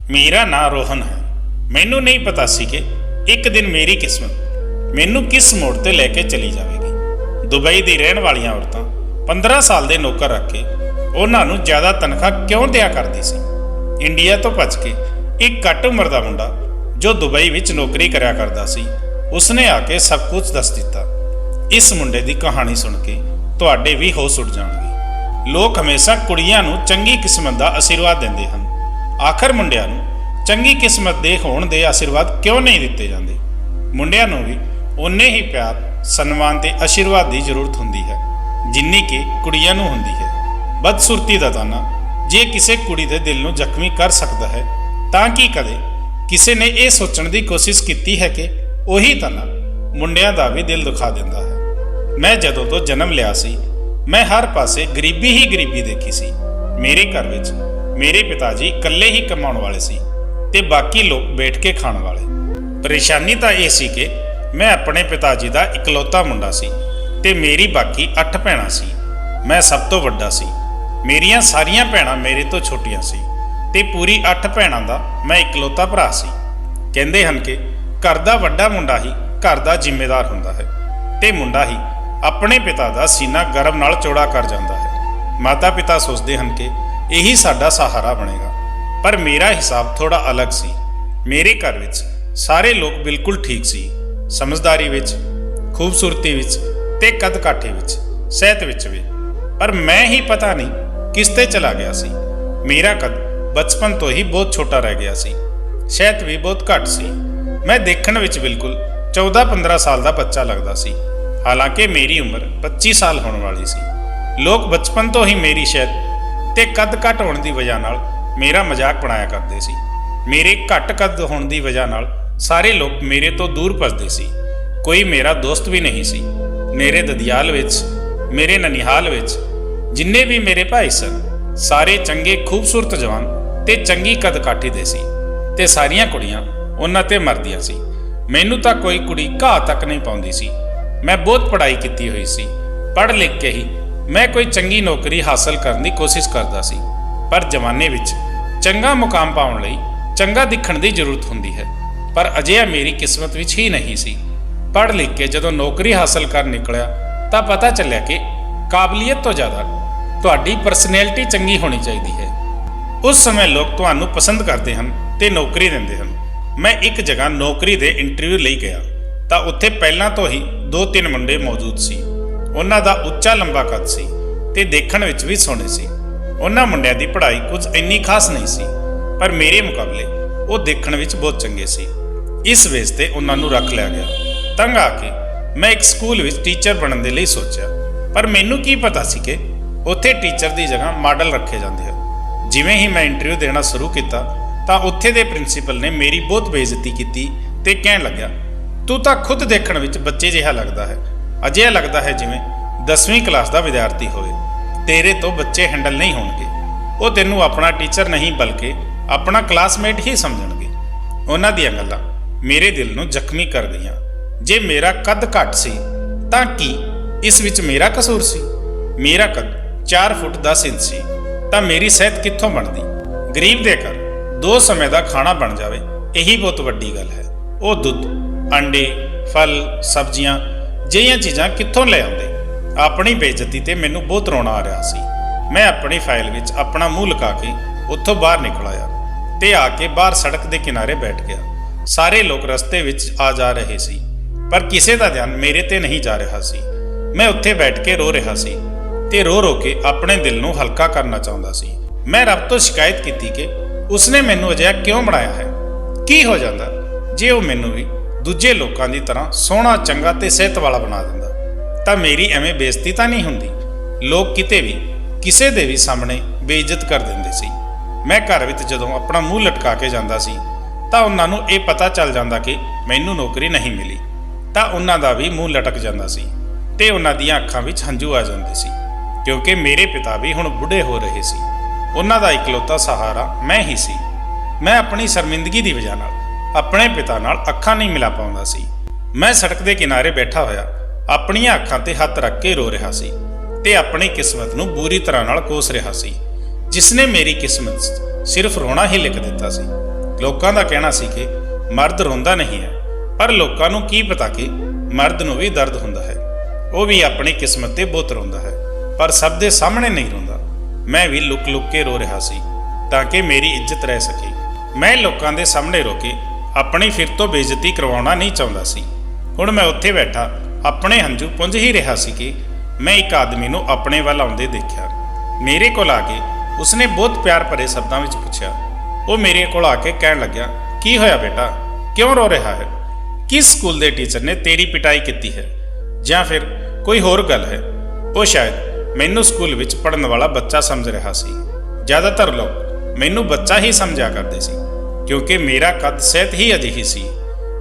मेरा नाम रोहन है। मैनू नहीं पता सी कि एक दिन मेरी किस्मत मैनू किस मोड़ ते लैके चली जाएगी। दुबई दी रहण वालियां औरतां 15 साल दे नौकर रख के उन्हां नूं ज़्यादा तनख्वाह क्यों दिया करदी सी। इंडिया तो भज के एक घट उम्र का मुंडा जो दुबई विच नौकरी करया करदा सी उसने आके सब कुछ दस दिता। इस मुंडे की कहानी सुन के तुहाडे भी होश उड़ जाणगे। लोग हमेशा कुड़ियां नूं चंगी किस्मत का आशीर्वाद दिंदे हन, आखिर मुंडिਆਂ ਨੂੰ ਚੰਗੀ ਕਿਸਮਤ ਦੇ ਹੋਣ ਦੇ ਆਸ਼ੀਰਵਾਦ ਕਿਉਂ ਨਹੀਂ ਦਿੱਤੇ ਜਾਂਦੇ। ਮੁੰਡਿਆਂ ਨੂੰ ਵੀ ਉਨੇ ਹੀ ਪਿਆਰ, ਸਨਮਾਨ ਤੇ ਆਸ਼ੀਰਵਾਦ ਦੀ ਜ਼ਰੂਰਤ ਹੁੰਦੀ ਹੈ ਜਿੰਨੀ ਕਿ ਕੁੜੀਆਂ ਨੂੰ ਹੁੰਦੀ ਹੈ। ਬਦਸੁਰਤੀ ਦਾ ਤਾਨਾ ਜੇ ਕਿਸੇ ਕੁੜੀ ਦੇ ਦਿਲ ਨੂੰ ਜ਼ਖਮੀ ਕਰ ਸਕਦਾ ਹੈ ਤਾਂ ਕੀ ਕਦੇ ਕਿਸੇ ਨੇ ਇਹ ਸੋਚਣ ਦੀ ਕੋਸ਼ਿਸ਼ ਕੀਤੀ ਹੈ ਕਿ ਉਹੀ ਤਾਨਾ ਮੁੰਡਿਆਂ ਦਾ ਵੀ ਦਿਲ ਦੁਖਾ ਦਿੰਦਾ ਹੈ। ਮੈਂ ਜਦੋਂ ਤੋਂ ਜਨਮ ਲਿਆ ਸੀ ਮੈਂ ਹਰ ਪਾਸੇ ਗਰੀਬੀ ਹੀ ਗਰੀਬੀ ਦੇਖੀ ਸੀ। ਮੇਰੇ ਘਰ ਵਿੱਚ ਮੇਰੇ ਪਿਤਾ ਜੀ ਇਕੱਲੇ ਹੀ ਕਮਾਉਣ ਵਾਲੇ ਸੀ ਤੇ ਬਾਕੀ ਲੋਕ ਬੈਠ ਕੇ ਖਾਣ ਵਾਲੇ। ਪਰੇਸ਼ਾਨੀ ਤਾਂ ਇਹ ਸੀ ਕਿ ਮੈਂ ਆਪਣੇ ਪਿਤਾ ਜੀ ਦਾ ਇਕਲੌਤਾ ਮੁੰਡਾ ਸੀ ਤੇ ਮੇਰੀ ਬਾਕੀ 8 ਭੈਣਾਂ ਸੀ। ਮੈਂ ਸਭ ਤੋਂ ਵੱਡਾ ਸੀ। ਮੇਰੀਆਂ ਸਾਰੀਆਂ ਭੈਣਾਂ ਮੇਰੇ ਤੋਂ ਛੋਟੀਆਂ ਸੀ ਤੇ ਪੂਰੀ 8 ਭੈਣਾਂ ਦਾ ਮੈਂ ਇਕਲੌਤਾ ਭਰਾ ਸੀ। ਕਹਿੰਦੇ ਹਨ ਕਿ ਘਰ ਦਾ ਵੱਡਾ ਮੁੰਡਾ ਹੀ ਘਰ ਦਾ ਜ਼ਿੰਮੇਦਾਰ ਹੁੰਦਾ ਹੈ ਤੇ ਮੁੰਡਾ ਹੀ ਆਪਣੇ ਪਿਤਾ ਦਾ ਸੀਨਾ ਗਰਮ ਨਾਲ ਚੌੜਾ ਕਰ ਜਾਂਦਾ ਹੈ। ਮਾਤਾ ਪਿਤਾ ਸੋਚਦੇ ਹਨ ਕਿ ਇਹੀ ਸਾਡਾ ਸਹਾਰਾ ਬਣੇਗਾ, ਪਰ ਮੇਰਾ ਹਿਸਾਬ ਥੋੜਾ ਅਲੱਗ ਸੀ। ਮੇਰੇ ਘਰ ਵਿੱਚ ਸਾਰੇ ਲੋਕ ਬਿਲਕੁਲ ਠੀਕ ਸੀ, ਸਮਝਦਾਰੀ ਵਿੱਚ, ਖੂਬਸੂਰਤੀ ਵਿੱਚ ਤੇ ਕੱਦ ਕਾਠੇ ਵਿੱਚ, ਸਿਹਤ ਵਿੱਚ ਵੀ। ਪਰ ਮੈਂ ਹੀ ਪਤਾ ਨਹੀਂ ਕਿਸ ਤੇ ਚਲਾ ਗਿਆ ਸੀ। ਮੇਰਾ ਕੱਦ ਬਚਪਨ ਤੋਂ ਹੀ ਬਹੁਤ ਛੋਟਾ ਰਹਿ ਗਿਆ ਸੀ, ਸਿਹਤ ਵੀ ਬਹੁਤ ਘੱਟ ਸੀ। ਮੈਂ ਦੇਖਣ ਵਿੱਚ ਬਿਲਕੁਲ 14-15 ਸਾਲ ਦਾ ਬੱਚਾ ਲੱਗਦਾ ਸੀ, ਹਾਲਾਂਕਿ ਮੇਰੀ ਉਮਰ 25 ਸਾਲ ਹੋਣ ਵਾਲੀ ਸੀ। ਲੋਕ ਬਚਪਨ ਤੋਂ ਹੀ ਮੇਰੀ ਸਿਹਤ ਤੇ ਕੱਦ ਘੱਟ ਹੋਣ ਦੀ ਵਜ੍ਹਾ ਨਾਲ ਮੇਰਾ ਮਜ਼ਾਕ ਬਣਾਇਆ ਕਰਦੇ ਸੀ। ਮੇਰੇ ਘੱਟ ਕੱਦ ਹੋਣ ਦੀ ਵਜ੍ਹਾ ਨਾਲ ਸਾਰੇ ਲੋਕ ਮੇਰੇ ਤੋਂ ਦੂਰ ਭੱਜਦੇ ਸੀ। ਕੋਈ ਮੇਰਾ ਦੋਸਤ ਵੀ ਨਹੀਂ ਸੀ। ਮੇਰੇ ਦਦਿਆਲ ਵਿੱਚ, ਮੇਰੇ ਨਨਿਹਾਲ ਵਿੱਚ ਜਿੰਨੇ ਵੀ ਮੇਰੇ ਭਾਈ ਸਨ ਸਾਰੇ ਚੰਗੇ ਖੂਬਸੂਰਤ ਜਵਾਨ ਤੇ ਚੰਗੀ ਕੱਦ ਕਾਠੀ ਦੇ ਸੀ ਤੇ ਸਾਰੀਆਂ ਕੁੜੀਆਂ ਉਹਨਾਂ ਤੇ ਮਰਦੀਆਂ ਸੀ। ਮੈਨੂੰ ਤਾਂ ਕੋਈ ਕੁੜੀ ਘਾਹ ਤੱਕ ਨਹੀਂ ਪਾਉਂਦੀ ਸੀ। ਮੈਂ ਬਹੁਤ ਪੜ੍ਹਾਈ ਕੀਤੀ ਹੋਈ ਸੀ। ਪੜ੍ਹ ਲਿਖ ਕੇ ਹੀ ਮੈਂ ਕੋਈ ਚੰਗੀ ਨੌਕਰੀ ਹਾਸਲ ਕਰਨ ਦੀ ਕੋਸ਼ਿਸ਼ ਕਰਦਾ ਸੀ, ਪਰ ਜ਼ਮਾਨੇ ਵਿੱਚ ਚੰਗਾ ਮੁਕਾਮ ਪਾਉਣ ਲਈ ਚੰਗਾ ਦਿਖਣ ਦੀ ਜ਼ਰੂਰਤ ਹੁੰਦੀ ਹੈ, ਪਰ ਅਜਿਹਾ ਮੇਰੀ ਕਿਸਮਤ ਵਿੱਚ ਹੀ ਨਹੀਂ ਸੀ। ਪੜ੍ਹ ਲਿਖ ਕੇ ਜਦੋਂ ਨੌਕਰੀ ਹਾਸਲ ਕਰ ਨਿਕਲਿਆ ਤਾਂ ਪਤਾ ਚੱਲਿਆ ਕਿ ਕਾਬਲੀਅਤ ਤੋਂ ਜ਼ਿਆਦਾ ਤੁਹਾਡੀ ਪਰਸਨੈਲਿਟੀ ਚੰਗੀ ਹੋਣੀ ਚਾਹੀਦੀ ਹੈ। ਉਸ ਸਮੇਂ ਲੋਕ ਤੁਹਾਨੂੰ ਪਸੰਦ ਕਰਦੇ ਹਨ ਤੇ ਨੌਕਰੀ ਦਿੰਦੇ ਹਨ। ਮੈਂ ਇੱਕ ਜਗ੍ਹਾ ਨੌਕਰੀ ਦੇ ਇੰਟਰਵਿਊ ਲਈ ਗਿਆ ਤਾਂ ਉੱਥੇ ਪਹਿਲਾਂ ਤੋਂ ਹੀ 2-3 ਮੁੰਡੇ ਮੌਜੂਦ ਸੀ। ਉਹਨਾਂ ਦਾ ਉੱਚਾ ਲੰਬਾ ਕੱਦ ਸੀ ਤੇ ਦੇਖਣ ਵਿੱਚ ਵੀ ਸੋਹਣੇ ਸੀ। ਉਹਨਾਂ ਮੁੰਡਿਆਂ ਦੀ ਪੜ੍ਹਾਈ ਕੁਝ ਇੰਨੀ ਖਾਸ ਨਹੀਂ ਸੀ, ਪਰ ਮੇਰੇ ਮੁਕਾਬਲੇ ਉਹ ਦੇਖਣ ਵਿੱਚ ਬਹੁਤ ਚੰਗੇ ਸੀ। ਇਸ ਵੇਸ ਤੇ ਉਹਨਾਂ ਨੂੰ ਰੱਖ ਲਿਆ ਗਿਆ। ਤੰਗ ਆ ਕੇ ਮੈਂ ਇੱਕ ਸਕੂਲ ਵਿੱਚ ਟੀਚਰ ਬਣਨ ਦੇ ਲਈ ਸੋਚਿਆ, ਪਰ ਮੈਨੂੰ ਕੀ ਪਤਾ ਸੀ ਕਿ ਉੱਥੇ ਟੀਚਰ ਦੀ ਜਗ੍ਹਾ ਮਾਡਲ ਰੱਖੇ ਜਾਂਦੇ ਹਨ। ਜਿਵੇਂ ਹੀ ਮੈਂ ਇੰਟਰਵਿਊ ਦੇਣਾ ਸ਼ੁਰੂ ਕੀਤਾ ਤਾਂ ਉੱਥੇ ਦੇ ਪ੍ਰਿੰਸੀਪਲ ਨੇ ਮੇਰੀ ਬਹੁਤ ਬੇਇੱਜ਼ਤੀ ਕੀਤੀ ਤੇ ਕਹਿਣ ਲੱਗਾ, ਤੂੰ ਤਾਂ ਖੁਦ ਦੇਖਣ ਵਿੱਚ ਬੱਚੇ ਜਿਹਾ ਲੱਗਦਾ ਹੈ। ਅਜਿਹਾ ਲੱਗਦਾ ਹੈ ਜਿਵੇਂ 10ਵੀਂ ਕਲਾਸ ਦਾ ਵਿਦਿਆਰਥੀ ਹੋਵੇ। ਤੇਰੇ ਤੋਂ ਬੱਚੇ ਹੈਂਡਲ ਨਹੀਂ ਹੋਣਗੇ। ਉਹ ਤੈਨੂੰ ਆਪਣਾ ਟੀਚਰ ਨਹੀਂ ਬਲਕਿ ਆਪਣਾ ਕਲਾਸਮੇਟ ਹੀ ਸਮਝਣਗੇ। ਉਹਨਾਂ ਦੀਆਂ ਗੱਲਾਂ ਮੇਰੇ ਦਿਲ ਨੂੰ ਜ਼ਖਮੀ ਕਰ ਗਈਆਂ। ਜੇ ਮੇਰਾ ਕੱਦ ਘੱਟ ਸੀ ਤਾਂ ਕੀ ਇਸ ਵਿੱਚ ਮੇਰਾ ਕਸੂਰ ਸੀ? ਮੇਰਾ ਕੱਦ 4 ਫੁੱਟ 10 ਇੰਚ ਸੀ ਤਾਂ ਮੇਰੀ ਸਿਹਤ ਕਿੱਥੋਂ ਬਣਦੀ? ਗਰੀਬ ਦੇ ਘਰ 2 ਸਮੇਂ ਦਾ ਖਾਣਾ ਬਣ ਜਾਵੇ ਇਹੀ ਬਹੁਤ ਵੱਡੀ ਗੱਲ ਹੈ। ਉਹ ਦੁੱਧ, ਅੰਡੇ, ਫਲ, ਸਬਜ਼ੀਆਂ ਜਿਹੀਆਂ ਚੀਜ਼ਾਂ ਕਿੱਥੋਂ ਲੈ ਆਉਂਦੇ? ਆਪਣੀ ਬੇਇੱਜ਼ਤੀ ਤੇ ਮੈਨੂੰ ਬਹੁਤ ਰੋਣਾ ਆ ਰਿਹਾ ਸੀ। ਮੈਂ ਆਪਣੀ ਫਾਈਲ ਵਿੱਚ ਆਪਣਾ ਮੂੰਹ ਲੁਕਾ ਕੇ ਉੱਥੋਂ ਬਾਹਰ ਨਿਕਲ ਆਇਆ ਤੇ ਆ ਕੇ ਬਾਹਰ ਸੜਕ ਦੇ ਕਿਨਾਰੇ ਬੈਠ ਗਿਆ। ਸਾਰੇ ਲੋਕ ਰਸਤੇ ਵਿੱਚ ਆ ਜਾ ਰਹੇ ਸੀ, ਪਰ ਕਿਸੇ ਦਾ ਧਿਆਨ ਮੇਰੇ ਤੇ ਨਹੀਂ ਜਾ ਰਿਹਾ ਸੀ। ਮੈਂ ਉੱਥੇ ਬੈਠ ਕੇ ਰੋ ਰਿਹਾ ਸੀ ਤੇ ਰੋ ਰੋ ਕੇ ਆਪਣੇ ਦਿਲ ਨੂੰ ਹਲਕਾ ਕਰਨਾ ਚਾਹੁੰਦਾ ਸੀ। ਮੈਂ ਰੱਬ ਤੋਂ ਸ਼ਿਕਾਇਤ ਕੀਤੀ ਕਿ ਉਸਨੇ ਮੈਨੂੰ ਅਜਿਹਾ ਕਿਉਂ ਬਣਾਇਆ ਹੈ। ਕੀ ਹੋ ਜਾਂਦਾ ਜੇ ਉਹ ਮੈਨੂੰ ਵੀ ਦੂਜੇ ਲੋਕਾਂ ਦੀ ਤਰ੍ਹਾਂ ਸੋਹਣਾ, ਚੰਗਾ ਤੇ ਸਿਹਤ ਵਾਲਾ ਬਣਾ ਦਿੰਦਾ? ਤਾਂ ਮੇਰੀ ਐਵੇਂ ਬੇਇੱਜ਼ਤੀ ਤਾਂ ਨਹੀਂ ਹੁੰਦੀ। ਲੋਕ ਕਿਤੇ ਵੀ ਕਿਸੇ ਦੇ ਵੀ ਸਾਹਮਣੇ ਬੇਇੱਜ਼ਤ ਕਰ ਦਿੰਦੇ ਸੀ। ਮੈਂ ਘਰ ਵਿੱਚ ਜਦੋਂ ਆਪਣਾ ਮੂੰਹ ਲਟਕਾ ਕੇ ਜਾਂਦਾ ਸੀ ਤਾਂ ਉਹਨਾਂ ਨੂੰ ਇਹ ਪਤਾ ਚੱਲ ਜਾਂਦਾ ਕਿ ਮੈਨੂੰ ਨੌਕਰੀ ਨਹੀਂ ਮਿਲੀ ਤਾਂ ਉਹਨਾਂ ਦਾ ਵੀ ਮੂੰਹ ਲਟਕ ਜਾਂਦਾ ਸੀ ਤੇ ਉਹਨਾਂ ਦੀਆਂ ਅੱਖਾਂ ਵਿੱਚ ਹੰਝੂ ਆ ਜਾਂਦੇ ਸੀ, ਕਿਉਂਕਿ ਮੇਰੇ ਪਿਤਾ ਵੀ ਹੁਣ ਬੁੱਢੇ ਹੋ ਰਹੇ ਸੀ। ਉਹਨਾਂ ਦਾ ਇਕਲੌਤਾ ਸਹਾਰਾ ਮੈਂ ਹੀ ਸੀ। ਮੈਂ ਆਪਣੀ ਸ਼ਰਮਿੰਦਗੀ ਦੀ ਵਜ੍ਹਾ ਨਾਲ ਆਪਣੇ ਪਿਤਾ ਨਾਲ ਅੱਖਾਂ ਨਹੀਂ ਮਿਲਾ ਪਾਉਂਦਾ ਸੀ। ਮੈਂ ਸੜਕ ਦੇ ਕਿਨਾਰੇ ਬੈਠਾ ਹੋਇਆ ਆਪਣੀਆਂ ਅੱਖਾਂ ਤੇ ਹੱਥ ਰੱਖ ਕੇ ਰੋ ਰਿਹਾ ਸੀ ਤੇ ਆਪਣੀ ਕਿਸਮਤ ਨੂੰ ਬੁਰੀ ਤਰ੍ਹਾਂ ਨਾਲ ਕੋਸ ਰਿਹਾ ਸੀ, ਜਿਸ ਨੇ ਮੇਰੀ ਕਿਸਮਤ ਸਿਰਫ ਰੋਣਾ ਹੀ ਲਿਖ ਦਿੱਤਾ ਸੀ। ਲੋਕਾਂ ਦਾ ਕਹਿਣਾ ਸੀ ਕਿ ਮਰਦ ਰੋਂਦਾ ਨਹੀਂ ਹੈ, ਪਰ ਲੋਕਾਂ ਨੂੰ ਕੀ ਪਤਾ ਕਿ ਮਰਦ ਨੂੰ ਵੀ ਦਰਦ ਹੁੰਦਾ ਹੈ। ਉਹ ਵੀ ਆਪਣੀ ਕਿਸਮਤ ਤੇ ਬਹੁਤ ਰੋਂਦਾ ਹੈ, ਪਰ ਸਭ ਦੇ ਸਾਹਮਣੇ ਨਹੀਂ ਰੋਂਦਾ। ਮੈਂ ਵੀ ਲੁਕ ਲੁਕ ਕੇ ਰੋ ਰਿਹਾ ਸੀ ਤਾਂ ਕਿ ਮੇਰੀ ਇੱਜ਼ਤ ਰਹਿ ਸਕੇ। ਮੈਂ ਲੋਕਾਂ ਦੇ ਸਾਹਮਣੇ ਰੋ ਕੇ ਆਪਣੀ ਫਿਰ ਤੋਂ ਬੇਇੱਜ਼ਤੀ ਕਰਵਾਉਣਾ ਨਹੀਂ ਚਾਹੁੰਦਾ ਸੀ। ਹੁਣ ਮੈਂ ਉੱਥੇ ਬੈਠਾ ਆਪਣੇ ਹੰਝੂ ਪੁੰਝ ਹੀ ਰਿਹਾ ਸੀ ਕਿ ਮੈਂ ਇੱਕ ਆਦਮੀ ਨੂੰ ਆਪਣੇ ਵੱਲ ਆਉਂਦੇ ਦੇਖਿਆ। ਮੇਰੇ ਕੋਲ ਆ ਕੇ ਉਸਨੇ ਬਹੁਤ ਪਿਆਰ ਭਰੇ ਸ਼ਬਦਾਂ ਵਿੱਚ ਪੁੱਛਿਆ। ਉਹ ਮੇਰੇ ਕੋਲ ਆ ਕੇ ਕਹਿਣ ਲੱਗਿਆ, ਕੀ ਹੋਇਆ ਬੇਟਾ, ਕਿਉਂ ਰੋ ਰਿਹਾ ਹੈ? ਕਿਸ ਸਕੂਲ ਦੇ ਟੀਚਰ ਨੇ ਤੇਰੀ ਪਿਟਾਈ ਕੀਤੀ ਹੈ ਜਾਂ ਫਿਰ ਕੋਈ ਹੋਰ ਗੱਲ ਹੈ? ਉਹ ਸ਼ਾਇਦ ਮੈਨੂੰ ਸਕੂਲ ਵਿੱਚ ਪੜ੍ਹਨ ਵਾਲਾ ਬੱਚਾ ਸਮਝ ਰਿਹਾ ਸੀ। ਜ਼ਿਆਦਾਤਰ ਲੋਕ ਮੈਨੂੰ ਬੱਚਾ ਹੀ ਸਮਝਿਆ ਕਰਦੇ ਸੀ ਕਿਉਂਕਿ ਮੇਰਾ ਕੱਦ ਸਿਹਤ ਹੀ ਅਜਿਹੀ ਸੀ।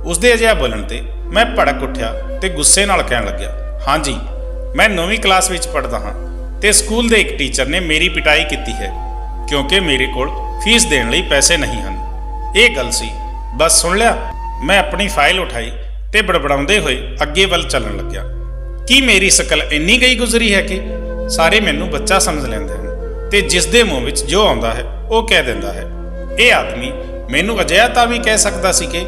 ਉਸਦੇ ਅਜਿਹਾ ਬੋਲਣ ਤੇ ਮੈਂ ਭੜਕ ਉੱਠਿਆ ਤੇ ਗੁੱਸੇ ਨਾਲ ਕਹਿਣ ਲੱਗਿਆ, ਹਾਂਜੀ, ਮੈਂ 9ਵੀਂ ਕਲਾਸ ਵਿੱਚ ਪੜ੍ਹਦਾ ਹਾਂ ਤੇ ਸਕੂਲ ਦੇ ਇੱਕ ਟੀਚਰ ਨੇ ਮੇਰੀ ਪਿਟਾਈ ਕੀਤੀ ਹੈ ਕਿਉਂਕਿ ਮੇਰੇ ਕੋਲ ਫੀਸ ਦੇਣ ਲਈ ਪੈਸੇ ਨਹੀਂ ਹਨ। ਇਹ ਗੱਲ ਸੀ, ਬਸ ਸੁਣ ਲਿਆ। ਮੈਂ ਆਪਣੀ ਫਾਈਲ ਉਠਾਈ ਤੇ ਬੜਬੜਾਉਂਦੇ ਹੋਏ ਅੱਗੇ ਵੱਲ ਚੱਲਣ ਲੱਗਿਆ। ਕੀ ਮੇਰੀ ਸ਼ਕਲ ਇੰਨੀ ਗਈ ਗੁਜ਼ਰੀ ਹੈ ਕਿ ਸਾਰੇ ਮੈਨੂੰ ਬੱਚਾ ਸਮਝ ਲੈਂਦੇ ਹਨ ਤੇ ਜਿਸ ਦੇ ਮੂੰਹ ਵਿੱਚ ਜੋ ਆਉਂਦਾ ਹੈ ਉਹ ਕਹਿ ਦਿੰਦਾ ਹੈ। ਇਹ ਆਦਮੀ ਮੈਨੂੰ ਅਜਿਹਾ ਤਾਂ ਵੀ ਕਹਿ ਸਕਦਾ ਸੀ ਕਿ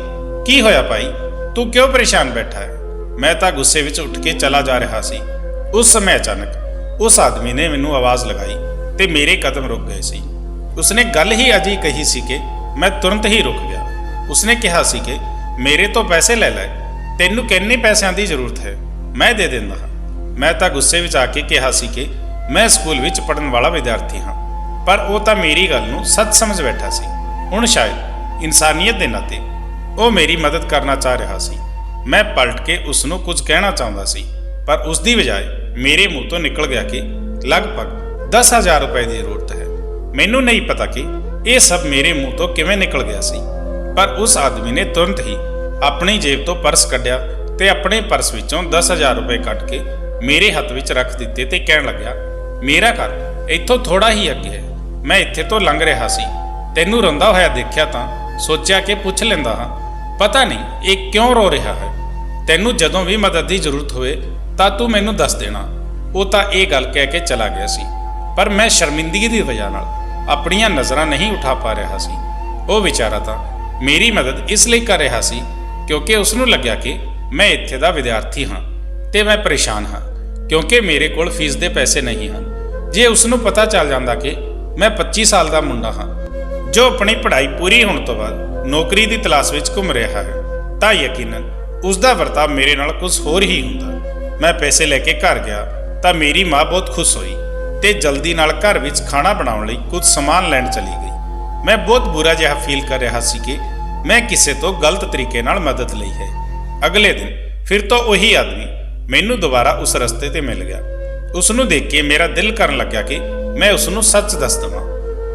ਕੀ ਹੋਇਆ ਭਾਈ, ਤੂੰ ਕਿਉਂ ਪਰੇਸ਼ਾਨ ਬੈਠਾ ਹੈ? ਮੈਂ ਤਾਂ ਗੁੱਸੇ ਵਿੱਚ ਉੱਠ ਕੇ ਚਲਾ ਜਾ ਰਿਹਾ ਸੀ। ਉਸ ਸਮੇਂ ਅਚਾਨਕ ਉਸ ਆਦਮੀ ਨੇ ਮੈਨੂੰ ਆਵਾਜ਼ ਲਗਾਈ ਤੇ ਮੇਰੇ ਕਦਮ ਰੁਕ ਗਏ ਸੀ। ਉਸਨੇ ਗੱਲ ਹੀ ਅਜਿਹੀ ਕਹੀ ਸੀ ਕਿ ਮੈਂ ਤੁਰੰਤ ਹੀ ਰੁਕ ਗਿਆ। ਉਸਨੇ ਕਿਹਾ ਸੀ ਕਿ ਮੇਰੇ ਤੋਂ ਪੈਸੇ ਲੈ ਲੈ, ਤੈਨੂੰ ਕਿੰਨੇ ਪੈਸਿਆਂ ਦੀ ਜ਼ਰੂਰਤ ਹੈ, ਮੈਂ ਦੇ ਦਿੰਦਾ ਹਾਂ। ਮੈਂ ਤਾਂ ਗੁੱਸੇ ਵਿੱਚ ਆ ਕੇ ਕਿਹਾ ਸੀ ਕਿ ਮੈਂ ਸਕੂਲ ਵਿੱਚ ਪੜ੍ਹਨ ਵਾਲਾ ਵਿਦਿਆਰਥੀ ਹਾਂ, ਪਰ ਉਹ ਤਾਂ ਮੇਰੀ ਗੱਲ ਨੂੰ ਸੱਚ ਸਮਝ ਬੈਠਾ ਸੀ। ਹੁਣ ਸ਼ਾਇਦ ਇਨਸਾਨੀਅਤ ਦੇ ਨਾਤੇ ਉਹ ਮੇਰੀ ਮਦਦ ਕਰਨਾ ਚਾਹ ਰਿਹਾ ਸੀ। ਮੈਂ ਪਲਟ ਕੇ ਉਸ ਨੂੰ ਕੁਝ ਕਹਿਣਾ ਚਾਹੁੰਦਾ ਸੀ, ਪਰ ਉਸ ਦੀ ਬਜਾਏ ਮੇਰੇ ਮੂੰਹ ਤੋਂ ਨਿਕਲ ਗਿਆ ਕਿ ਲਗਭਗ 10,000 ਰੁਪਏ ਦੀ ਜ਼ਰੂਰਤ ਹੈ। ਮੈਨੂੰ ਨਹੀਂ ਪਤਾ ਕਿ ਇਹ ਸਭ ਮੇਰੇ ਮੂੰਹ ਤੋਂ ਕਿਵੇਂ ਨਿਕਲ ਗਿਆ ਸੀ, ਪਰ ਉਸ ਆਦਮੀ ਨੇ ਤੁਰੰਤ ਹੀ ਆਪਣੀ ਜੇਬ ਤੋਂ ਪਰਸ ਕੱਢਿਆ ਤੇ ਆਪਣੇ ਪਰਸ ਵਿੱਚੋਂ 10,000 ਰੁਪਏ ਕੱਢ ਕੇ ਮੇਰੇ ਹੱਥ ਵਿੱਚ ਰੱਖ ਦਿੱਤੇ ਤੇ ਕਹਿਣ ਲੱਗਿਆ, ਮੇਰਾ ਘਰ ਇੱਥੋਂ ਥੋੜਾ ਹੀ ਅੱਗੇ ਹੈ, ਮੈਂ ਇੱਥੇ ਤੋਂ ਲੰਘ ਰਿਹਾ ਸੀ, ਤੈਨੂੰ ਰੋਂਦਾ ਹੋਇਆ ਦੇਖਿਆ ਤਾਂ ਸੋਚਿਆ ਕਿ ਪੁੱਛ ਲੈਂਦਾ ਹਾਂ, ਪਤਾ ਨਹੀਂ ਇਹ ਕਿਉਂ ਰੋ ਰਿਹਾ ਹੈ। ਤੈਨੂੰ ਜਦੋਂ ਵੀ ਮਦਦ ਦੀ ਜ਼ਰੂਰਤ ਹੋਵੇ ਤਾਂ ਤੂੰ ਮੈਨੂੰ ਦੱਸ ਦੇਣਾ। ਉਹ ਤਾਂ ਇਹ ਗੱਲ ਕਹਿ ਕੇ ਚਲਾ ਗਿਆ ਸੀ, ਪਰ ਮੈਂ ਸ਼ਰਮਿੰਦਗੀ ਦੀ ਵਜ੍ਹਾ ਨਾਲ ਆਪਣੀਆਂ ਨਜ਼ਰਾਂ ਨਹੀਂ ਉਠਾ ਪਾ ਰਿਹਾ ਸੀ। ਉਹ ਵਿਚਾਰਾ ਤਾਂ ਮੇਰੀ ਮਦਦ ਇਸ ਲਈ ਕਰ ਰਿਹਾ ਸੀ ਕਿਉਂਕਿ ਉਸ ਨੂੰ ਲੱਗਿਆ ਕਿ ਮੈਂ ਇੱਥੇ ਦਾ ਵਿਦਿਆਰਥੀ ਹਾਂ ਤੇ ਮੈਂ ਪਰੇਸ਼ਾਨ ਹਾਂ ਕਿਉਂਕਿ ਮੇਰੇ ਕੋਲ ਫੀਸ ਦੇ ਪੈਸੇ ਨਹੀਂ ਹਨ। ਜੇ ਉਸ ਨੂੰ ਪਤਾ ਚੱਲ ਜਾਂਦਾ ਕਿ ਮੈਂ 25 ਸਾਲ ਦਾ ਮੁੰਡਾ ਹਾਂ ਜੋ ਆਪਣੀ ਪੜ੍ਹਾਈ ਪੂਰੀ ਹੋਣ ਤੋਂ ਬਾਅਦ ਨੌਕਰੀ ਦੀ ਤਲਾਸ਼ ਵਿੱਚ ਘੁੰਮ ਰਿਹਾ ਹੈ, ਤਾਂ ਯਕੀਨਨ ਉਸ ਦਾ ਵਰਤਾਅ ਮੇਰੇ ਨਾਲ ਕੁਝ ਹੋਰ ਹੀ ਹੁੰਦਾ। ਮੈਂ ਪੈਸੇ ਲੈ ਕੇ ਘਰ ਗਿਆ ਤਾਂ ਮੇਰੀ ਮਾਂ ਬਹੁਤ ਖੁਸ਼ ਹੋਈ ਤੇ ਜਲਦੀ ਨਾਲ ਘਰ ਵਿੱਚ ਖਾਣਾ ਬਣਾਉਣ ਲਈ ਕੁਝ ਸਮਾਨ ਲੈਣ ਚਲੀ ਗਈ। ਮੈਂ ਬਹੁਤ ਬੁਰਾ ਜਿਹਾ ਫੀਲ ਕਰ ਰਿਹਾ ਸੀ ਕਿ ਮੈਂ ਕਿਸੇ ਤੋਂ ਗਲਤ ਤਰੀਕੇ ਨਾਲ ਮਦਦ ਲਈ ਹੈ। ਅਗਲੇ ਦਿਨ ਫਿਰ ਤੋਂ ਉਹੀ ਆਦਮੀ ਮੈਨੂੰ ਦੁਬਾਰਾ ਉਸ ਰਸਤੇ ਤੇ ਮਿਲ ਗਿਆ। ਉਸ ਨੂੰ ਦੇਖ ਕੇ ਮੇਰਾ ਦਿਲ ਕਰਨ ਲੱਗਿਆ ਕਿ ਮੈਂ ਉਸ ਨੂੰ ਸੱਚ ਦੱਸ ਦੇਵਾਂ,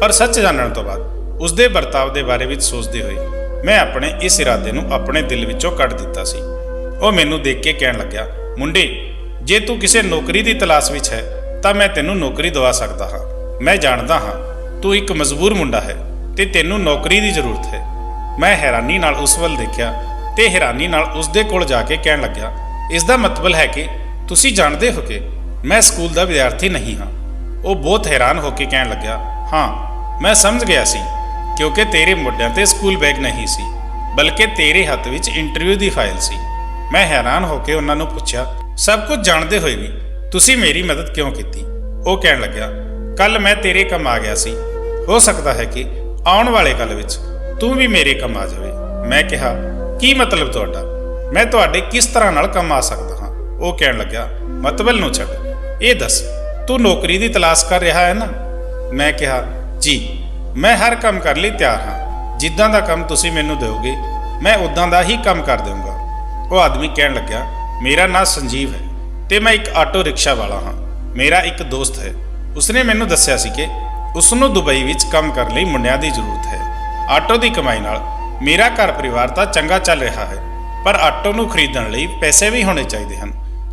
ਪਰ ਸੱਚ ਜਾਣਨ ਤੋਂ ਬਾਅਦ ਉਸ ਦੇ ਵਰਤਾਵ ਦੇ ਬਾਰੇ ਵਿੱਚ ਸੋਚਦੇ ਹੋਏ ਮੈਂ ਆਪਣੇ ਇਸ ਇਰਾਦੇ ਨੂੰ ਆਪਣੇ ਦਿਲ ਵਿੱਚੋਂ ਕੱਢ ਦਿੱਤਾ ਸੀ। ਉਹ ਮੈਨੂੰ ਦੇਖ ਕੇ ਕਹਿਣ ਲੱਗਿਆ, ਮੁੰਡੇ, ਜੇ ਤੂੰ ਕਿਸੇ ਨੌਕਰੀ ਦੀ ਤਲਾਸ਼ ਵਿੱਚ ਹੈ ਤਾਂ ਮੈਂ ਤੈਨੂੰ ਨੌਕਰੀ ਦਵਾ ਸਕਦਾ ਹਾਂ। ਮੈਂ ਜਾਣਦਾ ਹਾਂ ਤੂੰ ਇੱਕ ਮਜਬੂਰ ਮੁੰਡਾ ਹੈ ਤੇ ਤੈਨੂੰ ਨੌਕਰੀ ਦੀ ਜ਼ਰੂਰਤ ਹੈ। ਮੈਂ ਹੈਰਾਨੀ ਨਾਲ ਉਸ ਵੱਲ ਦੇਖਿਆ ਤੇ ਹੈਰਾਨੀ ਨਾਲ ਉਸ ਦੇ ਕੋਲ ਜਾ ਕੇ ਕਹਿਣ ਲੱਗਿਆ, ਇਸ ਦਾ ਮਤਲਬ ਹੈ ਕਿ ਤੁਸੀਂ ਜਾਣਦੇ ਹੋ ਕਿ ਮੈਂ ਸਕੂਲ ਦਾ ਵਿਦਿਆਰਥੀ ਨਹੀਂ ਹਾਂ। ਉਹ ਬਹੁਤ ਹੈਰਾਨ ਹੋ ਕੇ ਕਹਿਣ ਲੱਗਿਆ, ਹਾਂ, ਮੈਂ ਸਮਝ ਗਿਆ ਸੀ ਕਿਉਂਕਿ ਤੇਰੇ ਮੋਢਿਆਂ ਤੇ ਸਕੂਲ ਬੈਗ ਨਹੀਂ ਸੀ, ਬਲਕਿ ਤੇਰੇ ਹੱਥ ਵਿੱਚ ਇੰਟਰਵਿਊ ਦੀ ਫਾਈਲ ਸੀ। ਮੈਂ ਹੈਰਾਨ ਹੋ ਕੇ ਉਹਨਾਂ ਨੂੰ ਪੁੱਛਿਆ, ਸਭ ਕੁਝ ਜਾਣਦੇ ਹੋਏ ਵੀ ਤੁਸੀਂ ਮੇਰੀ ਮਦਦ ਕਿਉਂ ਕੀਤੀ? ਉਹ ਕਹਿਣ ਲੱਗਿਆ, ਕੱਲ ਮੈਂ ਤੇਰੇ ਕੰਮ ਆ ਗਿਆ ਸੀ, ਹੋ ਸਕਦਾ ਹੈ ਕਿ ਆਉਣ ਵਾਲੇ ਕੱਲ ਵਿੱਚ ਤੂੰ ਵੀ ਮੇਰੇ ਕੰਮ ਆ ਜਾਵੇ। ਮੈਂ ਕਿਹਾ, ਕੀ ਮਤਲਬ ਤੁਹਾਡਾ? ਮੈਂ ਤੁਹਾਡੇ ਕਿਸ ਤਰ੍ਹਾਂ ਨਾਲ ਕੰਮ ਆ ਸਕਦਾ ਹਾਂ? ਉਹ ਕਹਿਣ ਲੱਗਿਆ, ਮਤਲਬ ਨੂੰ ਛੱਡ, ਇਹ ਦੱਸ ਤੂੰ ਨੌਕਰੀ ਦੀ ਤਲਾਸ਼ ਕਰ ਰਿਹਾ ਹੈ ਨਾ? ਮੈਂ ਕਿਹਾ, ਜੀ, ਮੈਂ ਹਰ ਕੰਮ ਕਰਨ ਲਈ ਤਿਆਰ ਹਾਂ। ਜਿੱਦਾਂ ਦਾ ਕੰਮ ਤੁਸੀਂ ਮੈਨੂੰ ਦਿਓਗੇ ਮੈਂ ਉਦਾਂ ਦਾ ਹੀ ਕੰਮ ਕਰ ਦੇਵਾਂਗਾ। ਉਹ ਆਦਮੀ ਕਹਿਣ ਲੱਗਿਆ, ਮੇਰਾ ਨਾਂ ਸੰਜੀਵ ਹੈ ਤੇ ਮੈਂ ਇੱਕ ਆਟੋ ਰਿਕਸ਼ਾ ਵਾਲਾ ਹਾਂ। ਮੇਰਾ ਇੱਕ ਦੋਸਤ ਹੈ, ਉਸਨੇ ਮੈਨੂੰ ਦੱਸਿਆ ਸੀ ਕਿ ਉਸ ਨੂੰ ਦੁਬਈ ਵਿੱਚ ਕੰਮ ਕਰਨ ਲਈ ਮੁੰਡਿਆਂ ਦੀ ਜ਼ਰੂਰਤ ਹੈ। ਆਟੋ ਦੀ ਕਮਾਈ ਨਾਲ ਮੇਰਾ ਘਰ ਪਰਿਵਾਰ ਤਾਂ ਚੰਗਾ ਚੱਲ ਰਿਹਾ ਹੈ, ਪਰ ਆਟੋ ਨੂੰ ਖਰੀਦਣ ਲਈ ਪੈਸੇ ਵੀ ਹੋਣੇ ਚਾਹੀਦੇ ਹਨ।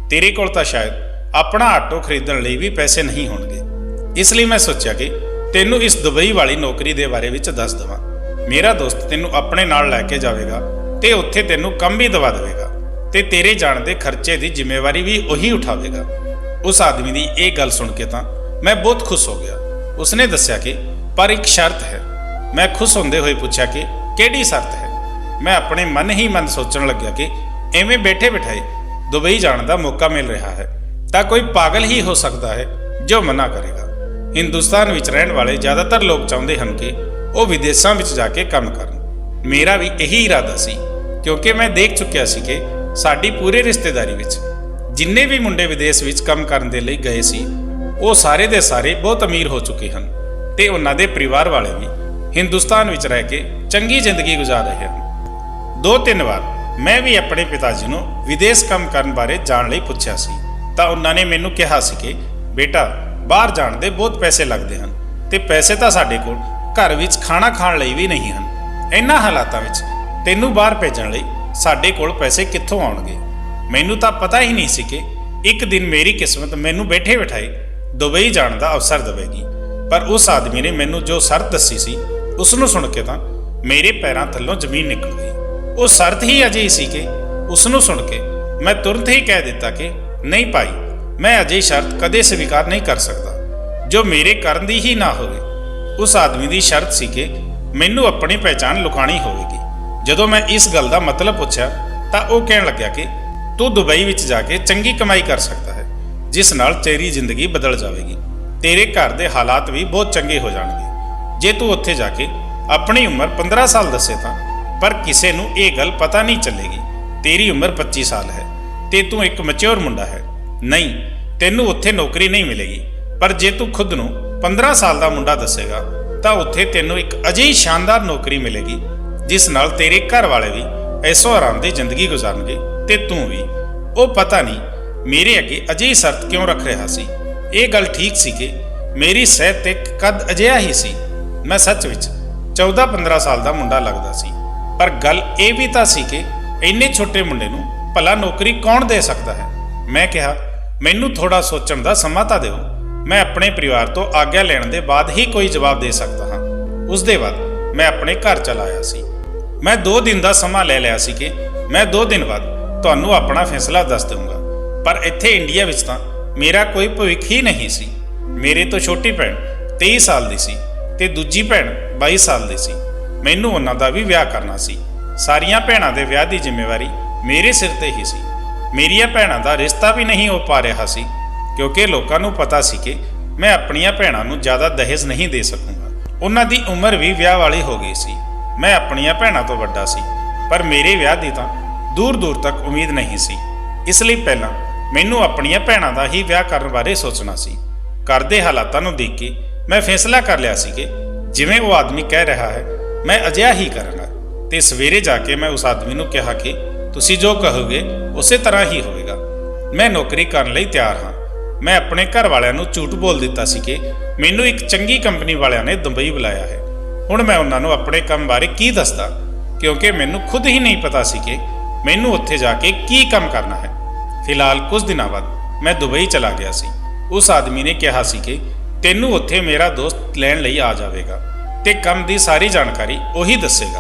ਤੇਰੇ ਕੋਲ ਤਾਂ ਸ਼ਾਇਦ ਆਪਣਾ ਆਟੋ ਖਰੀਦਣ ਲਈ ਵੀ ਪੈਸੇ ਨਹੀਂ ਹੋਣਗੇ। ਇਸ ਲਈ ਮੈਂ ਸੋਚਿਆ ਕਿ ਤੈਨੂੰ ਇਸ ਦੁਬਈ ਵਾਲੀ ਨੌਕਰੀ ਦੇ ਬਾਰੇ ਵਿੱਚ ਦੱਸ ਦੇਵਾਂ। ਮੇਰਾ ਦੋਸਤ ਤੈਨੂੰ ਆਪਣੇ ਨਾਲ ਲੈ ਕੇ ਜਾਵੇਗਾ ਤੇ ਉੱਥੇ ਤੈਨੂੰ ਕੰਮ ਵੀ ਦਵਾ ਦੇਵੇਗਾ ਤੇ ਤੇਰੇ ਜਾਣ ਦੇ ਖਰਚੇ ਦੀ ਜ਼ਿੰਮੇਵਾਰੀ ਵੀ ਉਹੀ ਉਠਾਵੇਗਾ। ਉਸ ਆਦਮੀ ਦੀ ਇਹ ਗੱਲ ਸੁਣ ਕੇ ਤਾਂ ਮੈਂ ਬਹੁਤ ਖੁਸ਼ ਹੋ ਗਿਆ। ਉਸਨੇ ਦੱਸਿਆ ਕਿ ਪਰ ਇੱਕ ਸ਼ਰਤ ਹੈ। ਮੈਂ ਖੁਸ਼ ਹੁੰਦੇ ਹੋਏ ਪੁੱਛਿਆ ਕਿ ਕਿਹੜੀ ਸ਼ਰਤ ਹੈ? ਮੈਂ ਆਪਣੇ ਮਨ ਹੀ ਮਨ ਸੋਚਣ ਲੱਗਿਆ ਕਿ ਐਵੇਂ ਬੈਠੇ ਬਿਠਾਏ ਦੁਬਈ ਜਾਣ ਦਾ ਮੌਕਾ ਮਿਲ ਰਿਹਾ ਹੈ ਤਾਂ ਕੋਈ ਪਾਗਲ ਹੀ ਹੋ ਸਕਦਾ ਹੈ ਜੋ ਮਨਾ ਕਰੇਗਾ। ਹਿੰਦੁਸਤਾਨ ਵਿੱਚ ਰਹਿਣ ਵਾਲੇ ਜ਼ਿਆਦਾਤਰ ਲੋਕ ਚਾਹੁੰਦੇ ਹਨ ਕਿ ਉਹ ਵਿਦੇਸ਼ਾਂ ਵਿੱਚ ਜਾ ਕੇ ਕੰਮ ਕਰਨ। ਮੇਰਾ ਵੀ ਇਹੀ ਇਰਾਦਾ ਸੀ, ਕਿਉਂਕਿ ਮੈਂ ਦੇਖ ਚੁੱਕਿਆ ਸੀ ਕਿ ਸਾਡੀ ਪੂਰੀ ਰਿਸ਼ਤੇਦਾਰੀ ਵਿੱਚ ਜਿੰਨੇ ਵੀ ਮੁੰਡੇ ਵਿਦੇਸ਼ ਵਿੱਚ ਕੰਮ ਕਰਨ ਦੇ ਲਈ ਗਏ ਸੀ ਉਹ ਸਾਰੇ ਦੇ ਸਾਰੇ ਬਹੁਤ ਅਮੀਰ ਹੋ ਚੁੱਕੇ ਹਨ ਤੇ ਉਹਨਾਂ ਦੇ ਪਰਿਵਾਰ ਵਾਲੇ ਵੀ ਹਿੰਦੁਸਤਾਨ ਵਿੱਚ ਰਹਿ ਕੇ ਚੰਗੀ ਜ਼ਿੰਦਗੀ ਗੁਜ਼ਾਰ ਰਹੇ ਹਨ। 2-3 ਵਾਰ ਮੈਂ ਵੀ ਆਪਣੇ ਪਿਤਾ ਜੀ ਨੂੰ ਵਿਦੇਸ਼ ਕੰਮ ਕਰਨ ਬਾਰੇ ਜਾਣ ਲਈ ਪੁੱਛਿਆ ਸੀ ਤਾਂ ਉਹਨਾਂ ਨੇ ਮੈਨੂੰ ਕਿਹਾ ਸੀ ਕਿ ਬੇਟਾ, ਬਾਹਰ ਜਾਣ ਦੇ ਬਹੁਤ ਪੈਸੇ ਲੱਗਦੇ ਹਨ ਤੇ ਪੈਸੇ ਤਾਂ ਸਾਡੇ ਕੋਲ ਘਰ ਵਿੱਚ ਖਾਣਾ ਖਾਣ ਲਈ ਵੀ ਨਹੀਂ ਹਨ। ਇਹਨਾਂ ਹਾਲਾਤਾਂ ਵਿੱਚ ਤੈਨੂੰ ਬਾਹਰ ਭੇਜਣ ਲਈ ਸਾਡੇ ਕੋਲ ਪੈਸੇ ਕਿੱਥੋਂ ਆਉਣਗੇ? ਮੈਨੂੰ ਤਾਂ ਪਤਾ ਹੀ ਨਹੀਂ ਸੀ ਕਿ ਇੱਕ ਦਿਨ ਮੇਰੀ ਕਿਸਮਤ ਮੈਨੂੰ ਬੈਠੇ ਬਿਠਾਏ ਦੁਬਈ ਜਾਣ ਦਾ ਅਵਸਰ ਦੇਵੇਗੀ। ਪਰ ਉਸ ਆਦਮੀ ਨੇ ਮੈਨੂੰ ਜੋ ਸ਼ਰਤ ਦੱਸੀ ਸੀ ਉਸ ਨੂੰ ਸੁਣ ਕੇ ਤਾਂ ਮੇਰੇ ਪੈਰਾਂ ਥੱਲੋਂ ਜ਼ਮੀਨ ਨਿਕਲ ਗਈ। ਉਹ ਸ਼ਰਤ ਹੀ ਅਜਿਹੀ ਸੀ ਕਿ ਉਸ ਨੂੰ ਸੁਣ ਕੇ ਮੈਂ ਤੁਰੰਤ ਹੀ ਕਹਿ ਦਿੱਤਾ ਕਿ ਨਹੀਂ ਭਾਈ, ਮੈਂ ਅਜਿਹੀ ਸ਼ਰਤ ਕਦੇ ਸਵੀਕਾਰ ਨਹੀਂ ਕਰ ਸਕਦਾ ਜੋ ਮੇਰੇ ਕਰਨ ਦੀ ਹੀ ਨਾ ਹੋਵੇ। ਉਸ ਆਦਮੀ ਦੀ ਸ਼ਰਤ ਸੀ ਕਿ ਮੈਨੂੰ ਆਪਣੀ ਪਹਿਚਾਣ ਲੁਕਾਣੀ ਹੋਵੇਗੀ। ਜਦੋਂ ਮੈਂ ਇਸ ਗੱਲ ਦਾ ਮਤਲਬ ਪੁੱਛਿਆ ਤਾਂ ਉਹ ਕਹਿਣ ਲੱਗਿਆ ਕਿ ਤੂੰ ਦੁਬਈ ਵਿੱਚ ਜਾ ਕੇ ਚੰਗੀ ਕਮਾਈ ਕਰ ਸਕਦਾ ਹੈ, ਜਿਸ ਨਾਲ ਤੇਰੀ ਜ਼ਿੰਦਗੀ ਬਦਲ ਜਾਵੇਗੀ। ਤੇਰੇ ਘਰ ਦੇ ਹਾਲਾਤ ਵੀ ਬਹੁਤ ਚੰਗੇ ਹੋ ਜਾਣਗੇ ਜੇ ਤੂੰ ਉੱਥੇ ਜਾ ਕੇ ਆਪਣੀ ਉਮਰ 15 ਸਾਲ ਦੱਸੇ ਤਾਂ। ਪਰ ਕਿਸੇ ਨੂੰ ਇਹ ਗੱਲ ਪਤਾ ਨਹੀਂ ਚੱਲੇਗੀ ਤੇਰੀ ਉਮਰ 25 ਸਾਲ ਹੈ ਤੇ ਤੂੰ ਇੱਕ ਮੈਚੁਰ ਮੁੰਡਾ ਹੈ। ਨਹੀਂ, ਤੈਨੂੰ ਉੱਥੇ ਨੌਕਰੀ ਨਹੀਂ ਮਿਲੇਗੀ। ਪਰ ਜੇ ਤੂੰ ਖੁਦ ਨੂੰ 15 ਸਾਲ ਦਾ ਮੁੰਡਾ ਦੱਸੇਗਾ ਤਾਂ ਉੱਥੇ ਤੈਨੂੰ ਇੱਕ ਅਜਿਹੀ ਸ਼ਾਨਦਾਰ ਨੌਕਰੀ ਮਿਲੇਗੀ ਜਿਸ ਨਾਲ ਤੇਰੇ ਘਰ ਵਾਲੇ ਵੀ ਐਸੋ ਆਰਾਮ ਦੀ ਜ਼ਿੰਦਗੀ ਗੁਜ਼ਾਰਨਗੇ ਤੇ ਤੂੰ ਵੀ। ਉਹ ਪਤਾ ਨਹੀਂ ਮੇਰੇ ਅੱਗੇ ਅਜਿਹੀ ਸ਼ਰਤ ਕਿਉਂ ਰੱਖ ਰਿਹਾ ਸੀ। ਇਹ ਗੱਲ ਠੀਕ ਸੀ ਕਿ ਮੇਰੀ ਸਿਹਤ ਤੇ ਕੱਦ ਅਜਿਹਾ ਹੀ ਸੀ। ਮੈਂ ਸੱਚ ਵਿੱਚ 14-15 ਸਾਲ ਦਾ ਮੁੰਡਾ ਲੱਗਦਾ ਸੀ। ਪਰ ਗੱਲ ਇਹ ਵੀ ਤਾਂ ਸੀ ਕਿ ਇੰਨੇ ਛੋਟੇ ਮੁੰਡੇ ਨੂੰ ਭਲਾ ਨੌਕਰੀ ਕੌਣ ਦੇ ਸਕਦਾ ਹੈ? ਮੈਂ ਕਿਹਾ, ਮੈਨੂੰ ਥੋੜਾ ਸੋਚਣ ਦਾ ਸਮਾਂ ਤਾਂ ਦਿਓ। ਮੈਂ ਆਪਣੇ ਪਰਿਵਾਰ ਤੋਂ ਆਗਿਆ ਲੈਣ ਦੇ ਬਾਅਦ ਹੀ ਕੋਈ ਜਵਾਬ ਦੇ ਸਕਦਾ ਹਾਂ। ਉਸ ਦੇ ਬਾਅਦ ਮੈਂ ਆਪਣੇ ਘਰ ਚਲਾ ਆਇਆ ਸੀ। ਮੈਂ 2 ਦਿਨ ਦਾ ਸਮਾਂ ਲੈ ਲਿਆ ਸੀ ਕਿ ਮੈਂ 2 ਦਿਨ ਬਾਅਦ ਤੁਹਾਨੂੰ ਆਪਣਾ ਫੈਸਲਾ ਦੱਸ ਦਊਂਗਾ। ਪਰ ਇੱਥੇ ਇੰਡੀਆ ਵਿੱਚ ਤਾਂ ਮੇਰਾ ਕੋਈ ਭਵਿੱਖ ਹੀ ਨਹੀਂ ਸੀ। ਮੇਰੇ ਤੋਂ ਛੋਟੀ ਭੈਣ 23 ਸਾਲ ਦੀ ਸੀ ਤੇ ਦੂਜੀ ਭੈਣ 22 ਸਾਲ ਦੀ ਸੀ। ਮੈਨੂੰ ਉਹਨਾਂ ਦਾ ਵੀ ਵਿਆਹ ਕਰਨਾ ਸੀ। ਸਾਰੀਆਂ ਭੈਣਾਂ ਦੇ ਵਿਆਹ ਦੀ ਜ਼ਿੰਮੇਵਾਰੀ ਮੇਰੇ ਸਿਰ ਤੇ ਹੀ ਸੀ। ਮੇਰੀਆਂ ਭੈਣਾਂ ਦਾ ਰਿਸ਼ਤਾ ਵੀ ਨਹੀਂ ਹੋ ਪਾ ਰਿਹਾ ਸੀ ਕਿਉਂਕਿ ਲੋਕਾਂ ਨੂੰ ਪਤਾ ਸੀ ਕਿ ਮੈਂ ਆਪਣੀਆਂ ਭੈਣਾਂ ਨੂੰ ਜ਼ਿਆਦਾ ਦਹੇਜ ਨਹੀਂ ਦੇ ਸਕੂੰਗਾ। ਉਹਨਾਂ ਦੀ ਉਮਰ ਵੀ ਵਿਆਹ ਵਾਲੀ ਹੋ ਗਈ ਸੀ। ਮੈਂ ਆਪਣੀਆਂ ਭੈਣਾਂ ਤੋਂ ਵੱਡਾ ਸੀ ਪਰ ਮੇਰੇ ਵਿਆਹ ਦੀ ਤਾਂ ਦੂਰ ਦੂਰ ਤੱਕ ਉਮੀਦ ਨਹੀਂ ਸੀ। ਇਸ ਲਈ ਪਹਿਲਾਂ ਮੈਨੂੰ ਆਪਣੀਆਂ ਭੈਣਾਂ ਦਾ ਹੀ ਵਿਆਹ ਕਰਨ ਬਾਰੇ ਸੋਚਣਾ ਸੀ। ਘਰ ਦੇ ਹਾਲਾਤਾਂ ਨੂੰ ਦੇਖ ਕੇ ਮੈਂ ਫੈਸਲਾ ਕਰ ਲਿਆ ਸੀ ਕਿ ਜਿਵੇਂ ਉਹ ਆਦਮੀ ਕਹਿ ਰਿਹਾ ਹੈ ਮੈਂ ਅਜਿਹਾ ਹੀ ਕਰਾਂਗਾ। ਤੇ ਸਵੇਰੇ ਜਾ ਕੇ ਮੈਂ ਉਸ ਆਦਮੀ ਨੂੰ ਕਿਹਾ ਕਿ ਤੁਸੀਂ ਜੋ ਕਹੋਗੇ ਉਸੇ ਤਰ੍ਹਾਂ ਹੀ ਹੋਵੇਗਾ। ਮੈਂ ਨੌਕਰੀ ਕਰਨ ਲਈ ਤਿਆਰ ਹਾਂ। ਮੈਂ ਆਪਣੇ ਘਰ ਵਾਲਿਆਂ ਨੂੰ ਝੂਠ ਬੋਲ ਦਿੱਤਾ ਸੀ ਕਿ ਮੈਨੂੰ ਇੱਕ ਚੰਗੀ ਕੰਪਨੀ ਵਾਲਿਆਂ ਨੇ ਦੁਬਈ ਬੁਲਾਇਆ ਹੈ। ਹੁਣ ਮੈਂ ਉਹਨਾਂ ਨੂੰ ਆਪਣੇ ਕੰਮ ਬਾਰੇ ਕੀ ਦੱਸਦਾ, ਕਿਉਂਕਿ ਮੈਨੂੰ ਖੁਦ ਹੀ ਨਹੀਂ ਪਤਾ ਸੀ ਕਿ ਮੈਨੂੰ ਉੱਥੇ ਜਾ ਕੇ ਕੀ ਕੰਮ ਕਰਨਾ ਹੈ। ਫਿਲਹਾਲ ਕੁਝ ਦਿਨਾਂ ਬਾਅਦ ਮੈਂ ਦੁਬਈ ਚਲਾ ਗਿਆ ਸੀ। ਉਸ ਆਦਮੀ ਨੇ ਕਿਹਾ ਸੀ ਕਿ ਤੈਨੂੰ ਉੱਥੇ ਮੇਰਾ ਦੋਸਤ ਲੈਣ ਲਈ ਆ ਜਾਵੇਗਾ ਤੇ ਕੰਮ ਦੀ ਸਾਰੀ ਜਾਣਕਾਰੀ ਉਹੀ ਦੱਸੇਗਾ।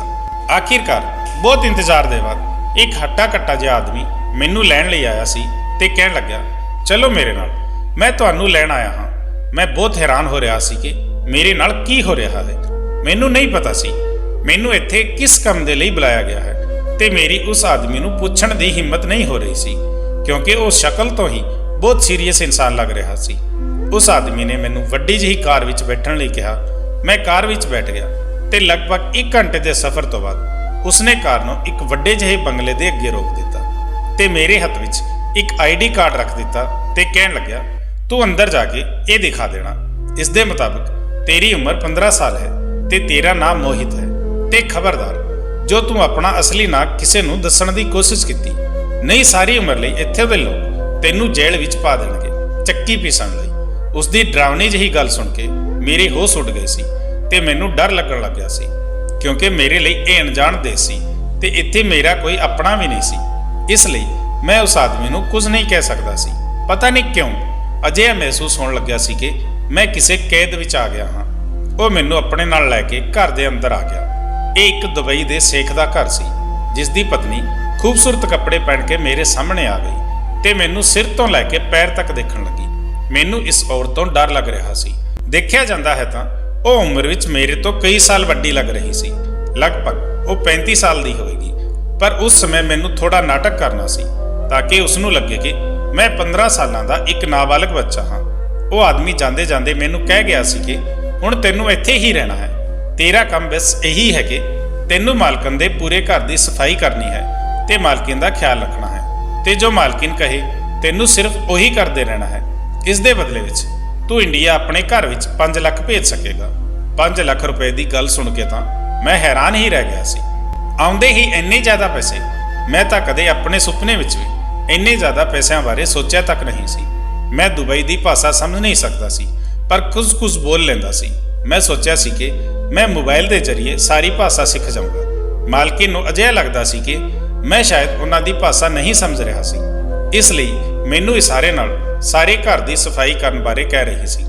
ਆਖਿਰਕਾਰ ਬਹੁਤ ਇੰਤਜ਼ਾਰ ਦੇ ਬਾਅਦ ਇੱਕ ਹੱਟਾ ਕੱਟਾ ਜਿਹਾ ਆਦਮੀ ਮੈਨੂੰ ਲੈਣ ਲਈ ਆਇਆ ਸੀ ਤੇ ਕਹਿਣ ਲੱਗਿਆ, ਚਲੋ ਮੇਰੇ ਨਾਲ, ਮੈਂ ਤੁਹਾਨੂੰ ਲੈਣ ਆਇਆ ਹਾਂ। ਮੈਂ ਬਹੁਤ ਹੈਰਾਨ ਹੋ ਰਿਹਾ ਸੀ ਕਿ ਮੇਰੇ ਨਾਲ ਕੀ ਹੋ ਰਿਹਾ ਹੈ। ਮੈਨੂੰ ਨਹੀਂ ਪਤਾ ਸੀ ਮੈਨੂੰ ਇੱਥੇ ਕਿਸ ਕੰਮ ਦੇ ਲਈ ਬੁਲਾਇਆ ਗਿਆ ਹੈ ਤੇ ਮੇਰੀ ਉਸ ਆਦਮੀ ਨੂੰ ਪੁੱਛਣ ਦੀ ਹਿੰਮਤ ਨਹੀਂ ਹੋ ਰਹੀ ਸੀ ਕਿਉਂਕਿ ਉਹ ਸ਼ਕਲ ਤੋਂ ਹੀ ਬਹੁਤ ਸੀਰੀਅਸ ਇਨਸਾਨ ਲੱਗ ਰਿਹਾ ਸੀ। ਉਸ ਆਦਮੀ ਨੇ ਮੈਨੂੰ ਵੱਡੀ ਜਿਹੀ ਕਾਰ ਵਿੱਚ ਬੈਠਣ ਲਈ ਕਿਹਾ। ਮੈਂ ਕਾਰ ਵਿੱਚ ਬੈਠ ਗਿਆ ਤੇ ਲਗਭਗ 1 ਘੰਟੇ ਦੇ ਸਫ਼ਰ ਤੋਂ ਬਾਅਦ ਉਸਨੇ ਕਾਰ ਨੂੰ ਇੱਕ ਵੱਡੇ ਜਿਹੇ ਬੰਗਲੇ ਦੇ ਅੱਗੇ ਰੋਕ ਦਿੱਤਾ ਤੇ ਮੇਰੇ ਹੱਥ ਵਿੱਚ ਇੱਕ ਆਈਡੀ ਕਾਰਡ ਰੱਖ ਦਿੱਤਾ ਤੇ ਕਹਿਣ ਲੱਗਿਆ, ਤੂੰ ਅੰਦਰ ਜਾ ਕੇ ਇਹ ਦਿਖਾ ਦੇਣਾ। ਇਸ ਦੇ ਮੁਤਾਬਕ ਤੇਰੀ ਉਮਰ 15 ਸਾਲ ਹੈ ਤੇ ਤੇਰਾ ਨਾਮ ਮੋਹਿਤ ਹੈ ਤੇ ਖਬਰਦਾਰ, ਜੋ ਤੂੰ ਆਪਣਾ ਅਸਲੀ ਨਾਮ ਕਿਸੇ ਨੂੰ ਦੱਸਣ ਦੀ ਕੋਸ਼ਿਸ਼ ਕੀਤੀ, ਨਹੀਂ ਸਾਰੀ ਉਮਰ ਲਈ ਇੱਥੇ ਦੇ ਲੋਕ ਤੈਨੂੰ ਜੇਲ੍ਹ ਵਿੱਚ ਪਾ ਦੇਣਗੇ ਚੱਕੀ ਪੀਸਣ ਲਈ। ਉਸ ਦੀ ਡਰਾਵਨੀ ਜਿਹੀ ਗੱਲ ਸੁਣ ਕੇ ਮੇਰੇ ਹੋਸ਼ ਉੱਡ ਗਏ ਸੀ ਤੇ ਮੈਨੂੰ ਡਰ ਲੱਗਣ ਲੱਗਿਆ ਸੀ ਕਿਉਂਕਿ ਮੇਰੇ ਲਈ ਇਹ ਅਣਜਾਣ ਦੇਸ਼ ਸੀ ਤੇ ਇੱਥੇ ਮੇਰਾ ਕੋਈ ਆਪਣਾ ਵੀ ਨਹੀਂ ਸੀ। ਇਸ ਲਈ ਮੈਂ ਉਸ ਆਦਮੀ ਨੂੰ ਕੁਝ ਨਹੀਂ ਕਹਿ ਸਕਦਾ ਸੀ। ਪਤਾ ਨਹੀਂ ਕਿਉਂ ਅਜਿਹਾ ਮਹਿਸੂਸ ਹੋਣ ਲੱਗਿਆ ਸੀ ਕਿ ਮੈਂ ਕਿਸੇ ਕੈਦ ਵਿੱਚ ਆ ਗਿਆ ਹਾਂ। ਉਹ ਮੈਨੂੰ ਆਪਣੇ ਨਾਲ ਲੈ ਕੇ ਘਰ ਦੇ ਅੰਦਰ ਆ ਗਿਆ। ਇਹ ਇੱਕ ਦੁਬਈ ਦੇ ਸ਼ੇਖ ਦਾ ਘਰ ਸੀ ਜਿਸ ਦੀ ਪਤਨੀ ਖੂਬਸੂਰਤ ਕੱਪੜੇ ਪਹਿਨ ਕੇ ਮੇਰੇ ਸਾਹਮਣੇ ਆ ਗਈ ਤੇ ਮੈਨੂੰ ਸਿਰ ਤੋਂ ਲੈ ਕੇ ਪੈਰ ਤੱਕ ਦੇਖਣ ਲੱਗੀ। ਮੈਨੂੰ ਇਸ ਔਰਤ ਤੋਂ ਡਰ ਲੱਗ ਰਿਹਾ ਸੀ। ਦੇਖਿਆ ਜਾਂਦਾ ਹੈ ਤਾਂ ਉਹ ਉਮਰ ਵਿੱਚ ਮੇਰੇ ਤੋਂ ਕਈ ਸਾਲ ਵੱਡੀ ਲੱਗ ਰਹੀ ਸੀ। ਲਗਭਗ ਉਹ 35 ਸਾਲ ਦੀ ਹੋਵੇਗੀ। ਪਰ ਉਸ ਸਮੇਂ ਮੈਨੂੰ ਥੋੜਾ ਨਾਟਕ ਕਰਨਾ ਸੀ ਤਾਂ ਕਿ ਉਸ ਨੂੰ ਲੱਗੇ ਕਿ ਮੈਂ 15 ਸਾਲਾਂ ਦਾ ਇੱਕ ਨਾਬਾਲਗ ਬੱਚਾ ਹਾਂ। ਉਹ ਆਦਮੀ ਜਾਂਦੇ ਜਾਂਦੇ ਮੈਨੂੰ ਕਹਿ ਗਿਆ ਸੀ ਕਿ ਹੁਣ ਤੈਨੂੰ ਇੱਥੇ ਹੀ ਰਹਿਣਾ ਹੈ, ਤੇਰਾ ਕੰਮ ਬਸ ਇਹੀ ਹੈ ਕਿ ਤੈਨੂੰ ਮਾਲਕਨ ਦੇ ਪੂਰੇ ਘਰ ਦੀ ਸਫਾਈ ਕਰਨੀ ਹੈ ਤੇ ਮਾਲਕਿਨ ਦਾ ਖਿਆਲ ਰੱਖਣਾ ਹੈ, ਤੇ ਜੋ ਮਾਲਕਿਨ ਕਹੇ ਤੈਨੂੰ ਸਿਰਫ ਉਹੀ ਕਰਦੇ ਰਹਿਣਾ ਹੈ। ਇਸ ਦੇ ਬਦਲੇ ਵਿੱਚ ਤੂੰ ਇੰਡੀਆ ਆਪਣੇ ਘਰ ਵਿੱਚ 5 ਲੱਖ ਭੇਜ ਸਕੇਗਾ। 5 ਲੱਖ ਰੁਪਏ ਦੀ ਗੱਲ ਸੁਣ ਕੇ ਤਾਂ ਮੈਂ ਹੈਰਾਨ ਹੀ ਰਹਿ ਗਿਆ ਸੀ। ਆਉਂਦੇ ਹੀ ਇੰਨੇ ਜ਼ਿਆਦਾ ਪੈਸੇ, ਮੈਂ ਤਾਂ ਕਦੇ ਆਪਣੇ ਸੁਪਨੇ ਵਿੱਚ ਵੀ ਇੰਨੇ ਜ਼ਿਆਦਾ ਪੈਸਿਆਂ ਬਾਰੇ ਸੋਚਿਆ ਤੱਕ ਨਹੀਂ ਸੀ। ਮੈਂ ਦੁਬਈ ਦੀ ਭਾਸ਼ਾ ਸਮਝ ਨਹੀਂ ਸਕਦਾ ਸੀ, ਪਰ ਕੁਝ ਬੋਲ ਲੈਂਦਾ ਸੀ। ਮੈਂ ਸੋਚਿਆ ਸੀ ਕਿ ਮੈਂ ਮੋਬਾਈਲ ਦੇ ਜ਼ਰੀਏ ਸਾਰੀ ਭਾਸ਼ਾ ਸਿੱਖ ਜਾਊਂਗਾ। ਮਾਲਕਿਨ ਨੂੰ ਅਜਿਹਾ ਲੱਗਦਾ ਸੀ ਕਿ ਮੈਂ ਸ਼ਾਇਦ ਉਹਨਾਂ ਦੀ ਭਾਸ਼ਾ ਨਹੀਂ ਸਮਝ ਰਿਹਾ ਸੀ, ਇਸ ਲਈ ਮੈਨੂੰ ਇਸ਼ਾਰੇ ਨਾਲ ਸਾਰੇ ਘਰ ਦੀ ਸਫਾਈ ਕਰਨ ਬਾਰੇ ਕਹਿ ਰਹੀ ਸੀ।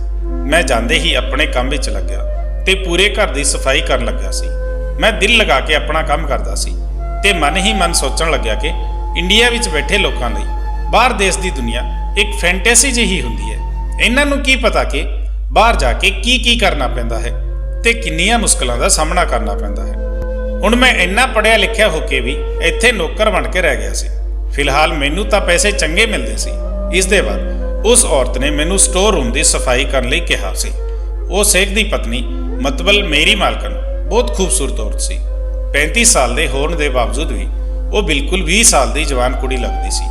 ਮੈਂ ਜਾਂਦੇ ਹੀ ਆਪਣੇ ਕੰਮ ਵਿੱਚ ਲੱਗਿਆ ਤੇ ਪੂਰੇ ਘਰ ਦੀ ਸਫਾਈ ਕਰਨ ਲੱਗਿਆ ਸੀ। ਮੈਂ ਦਿਲ ਲਗਾ ਕੇ ਆਪਣਾ ਕੰਮ ਕਰਦਾ ਸੀ ਤੇ ਮਨ ਹੀ ਮਨ ਸੋਚਣ ਲੱਗਿਆ ਕਿ ਇੰਡੀਆ ਵਿੱਚ ਬੈਠੇ ਲੋਕਾਂ ਲਈ ਬਾਹਰ ਦੇਸ਼ ਦੀ ਦੁਨੀਆ ਇੱਕ ਫੈਂਟੇਸੀ ਜਿਹੀ ਹੁੰਦੀ ਹੈ। ਇਹਨਾਂ ਨੂੰ ਕੀ ਪਤਾ ਕਿ ਬਾਹਰ ਜਾ ਕੇ ਕੀ ਕਰਨਾ ਪੈਂਦਾ ਹੈ ਤੇ ਕਿੰਨੀਆਂ ਮੁਸ਼ਕਲਾਂ ਦਾ ਸਾਹਮਣਾ ਕਰਨਾ ਪੈਂਦਾ ਹੈ। ਹੁਣ ਮੈਂ ਇੰਨਾ ਪੜ੍ਹਿਆ ਲਿਖਿਆ ਹੋ ਕੇ ਵੀ ਇੱਥੇ ਨੌਕਰ ਬਣ ਕੇ ਰਹਿ ਗਿਆ ਸੀ। ਫਿਲਹਾਲ ਮੈਨੂੰ ਤਾਂ ਪੈਸੇ ਚੰਗੇ ਮਿਲਦੇ ਸੀ। ਇਸ ਦੇ ਬਾਅਦ ਉਸ ਔਰਤ ਨੇ ਮੈਨੂੰ ਸਟੋਰ ਰੂਮ ਦੀ ਸਫਾਈ ਕਰਨ ਲਈ ਕਿਹਾ ਸੀ। ਉਹ ਸ਼ੇਖ ਦੀ ਪਤਨੀ ਮਤਬਲ ਮੇਰੀ ਮਾਲਕਨ ਬਹੁਤ ਖੂਬਸੂਰਤ ਔਰਤ ਸੀ। 35 ਸਾਲ ਦੇ ਹੋਣ ਦੇ ਬਾਵਜੂਦ ਵੀ ਉਹ ਬਿਲਕੁਲ 20 ਸਾਲ ਦੀ ਜਵਾਨ ਕੁੜੀ ਲੱਗਦੀ ਸੀ।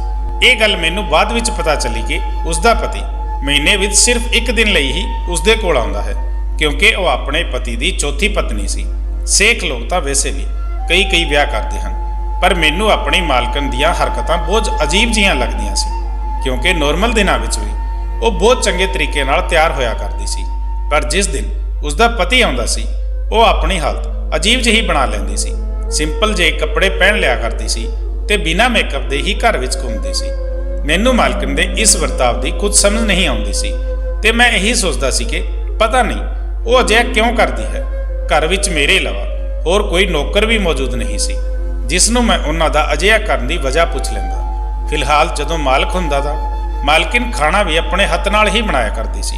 ਇਹ ਗੱਲ ਮੈਨੂੰ ਬਾਅਦ ਵਿੱਚ ਪਤਾ ਚੱਲੀ ਕਿ ਉਸ ਦਾ ਪਤੀ ਮਹੀਨੇ ਵਿੱਚ ਸਿਰਫ ਇੱਕ ਦਿਨ ਲਈ ਹੀ ਉਸ ਦੇ ਕੋਲ ਆਉਂਦਾ ਹੈ, ਕਿਉਂਕਿ ਉਹ ਆਪਣੇ ਪਤੀ ਦੀ ਚੌਥੀ ਪਤਨੀ ਸੀ। ਸ਼ੇਖ ਲੋਕ ਤਾਂ ਵੈਸੇ ਵੀ ਕਈ ਵਿਆਹ ਕਰਦੇ ਹਨ, ਪਰ ਮੈਨੂੰ ਆਪਣੀ ਮਾਲਕਨ ਦੀਆਂ ਹਰਕਤਾਂ ਬਹੁਤ ਅਜੀਬ ਜਿਹੀਆਂ ਲੱਗਦੀਆਂ ਸੀ, ਕਿਉਂਕਿ ਨੋਰਮਲ ਦਿਨਾਂ ਵਿੱਚ ਵੀ ਉਹ ਬਹੁਤ ਚੰਗੇ ਤਰੀਕੇ ਨਾਲ ਤਿਆਰ ਹੋਇਆ ਕਰਦੀ ਸੀ। ਪਰ ਜਿਸ ਦਿਨ ਉਸ ਦਾ ਪਤੀ ਆਉਂਦਾ ਸੀ, ਉਹ ਆਪਣੀ ਹਾਲਤ ਅਜੀਬ ਜਿਹੀ ਬਣਾ ਲੈਂਦੀ ਸੀ। ਸਿੰਪਲ ਜਿਹੇ ਕੱਪੜੇ ਪਹਿਨ ਲਿਆ ਕਰਦੀ ਸੀ ਤੇ ਬਿਨਾਂ ਮੇਕਅਪ ਦੇ ਹੀ ਘਰ ਵਿੱਚ ਘੁੰਮਦੀ ਸੀ। ਮੈਨੂੰ ਮਾਲਕਨ ਦੇ ਇਸ ਵਰਤਾਵ ਦੀ ਕੁਝ ਸਮਝ ਨਹੀਂ ਆਉਂਦੀ ਸੀ ਤੇ ਮੈਂ ਇਹੀ ਸੋਚਦਾ ਸੀ ਕਿ ਪਤਾ ਨਹੀਂ ਉਹ ਅਜਿਹਾ ਕਿਉਂ ਕਰਦੀ ਹੈ। ਘਰ ਵਿੱਚ ਮੇਰੇ ਇਲਾਵਾ ਹੋਰ ਕੋਈ ਨੌਕਰ ਵੀ ਮੌਜੂਦ ਨਹੀਂ ਸੀ ਜਿਸ ਨੂੰ ਮੈਂ ਉਹਨਾਂ ਦਾ ਅਜਿਹਾ ਕਰਨ ਦੀ ਵਜ੍ਹਾ ਪੁੱਛ ਲੈਂਦਾ। ਫਿਲਹਾਲ ਜਦੋਂ ਮਾਲਕ ਹੁੰਦਾ ਤਾਂ ਮਾਲਕਿਨ ਖਾਣਾ ਵੀ ਆਪਣੇ ਹੱਥ ਨਾਲ ਹੀ ਬਣਾਇਆ ਕਰਦੀ ਸੀ।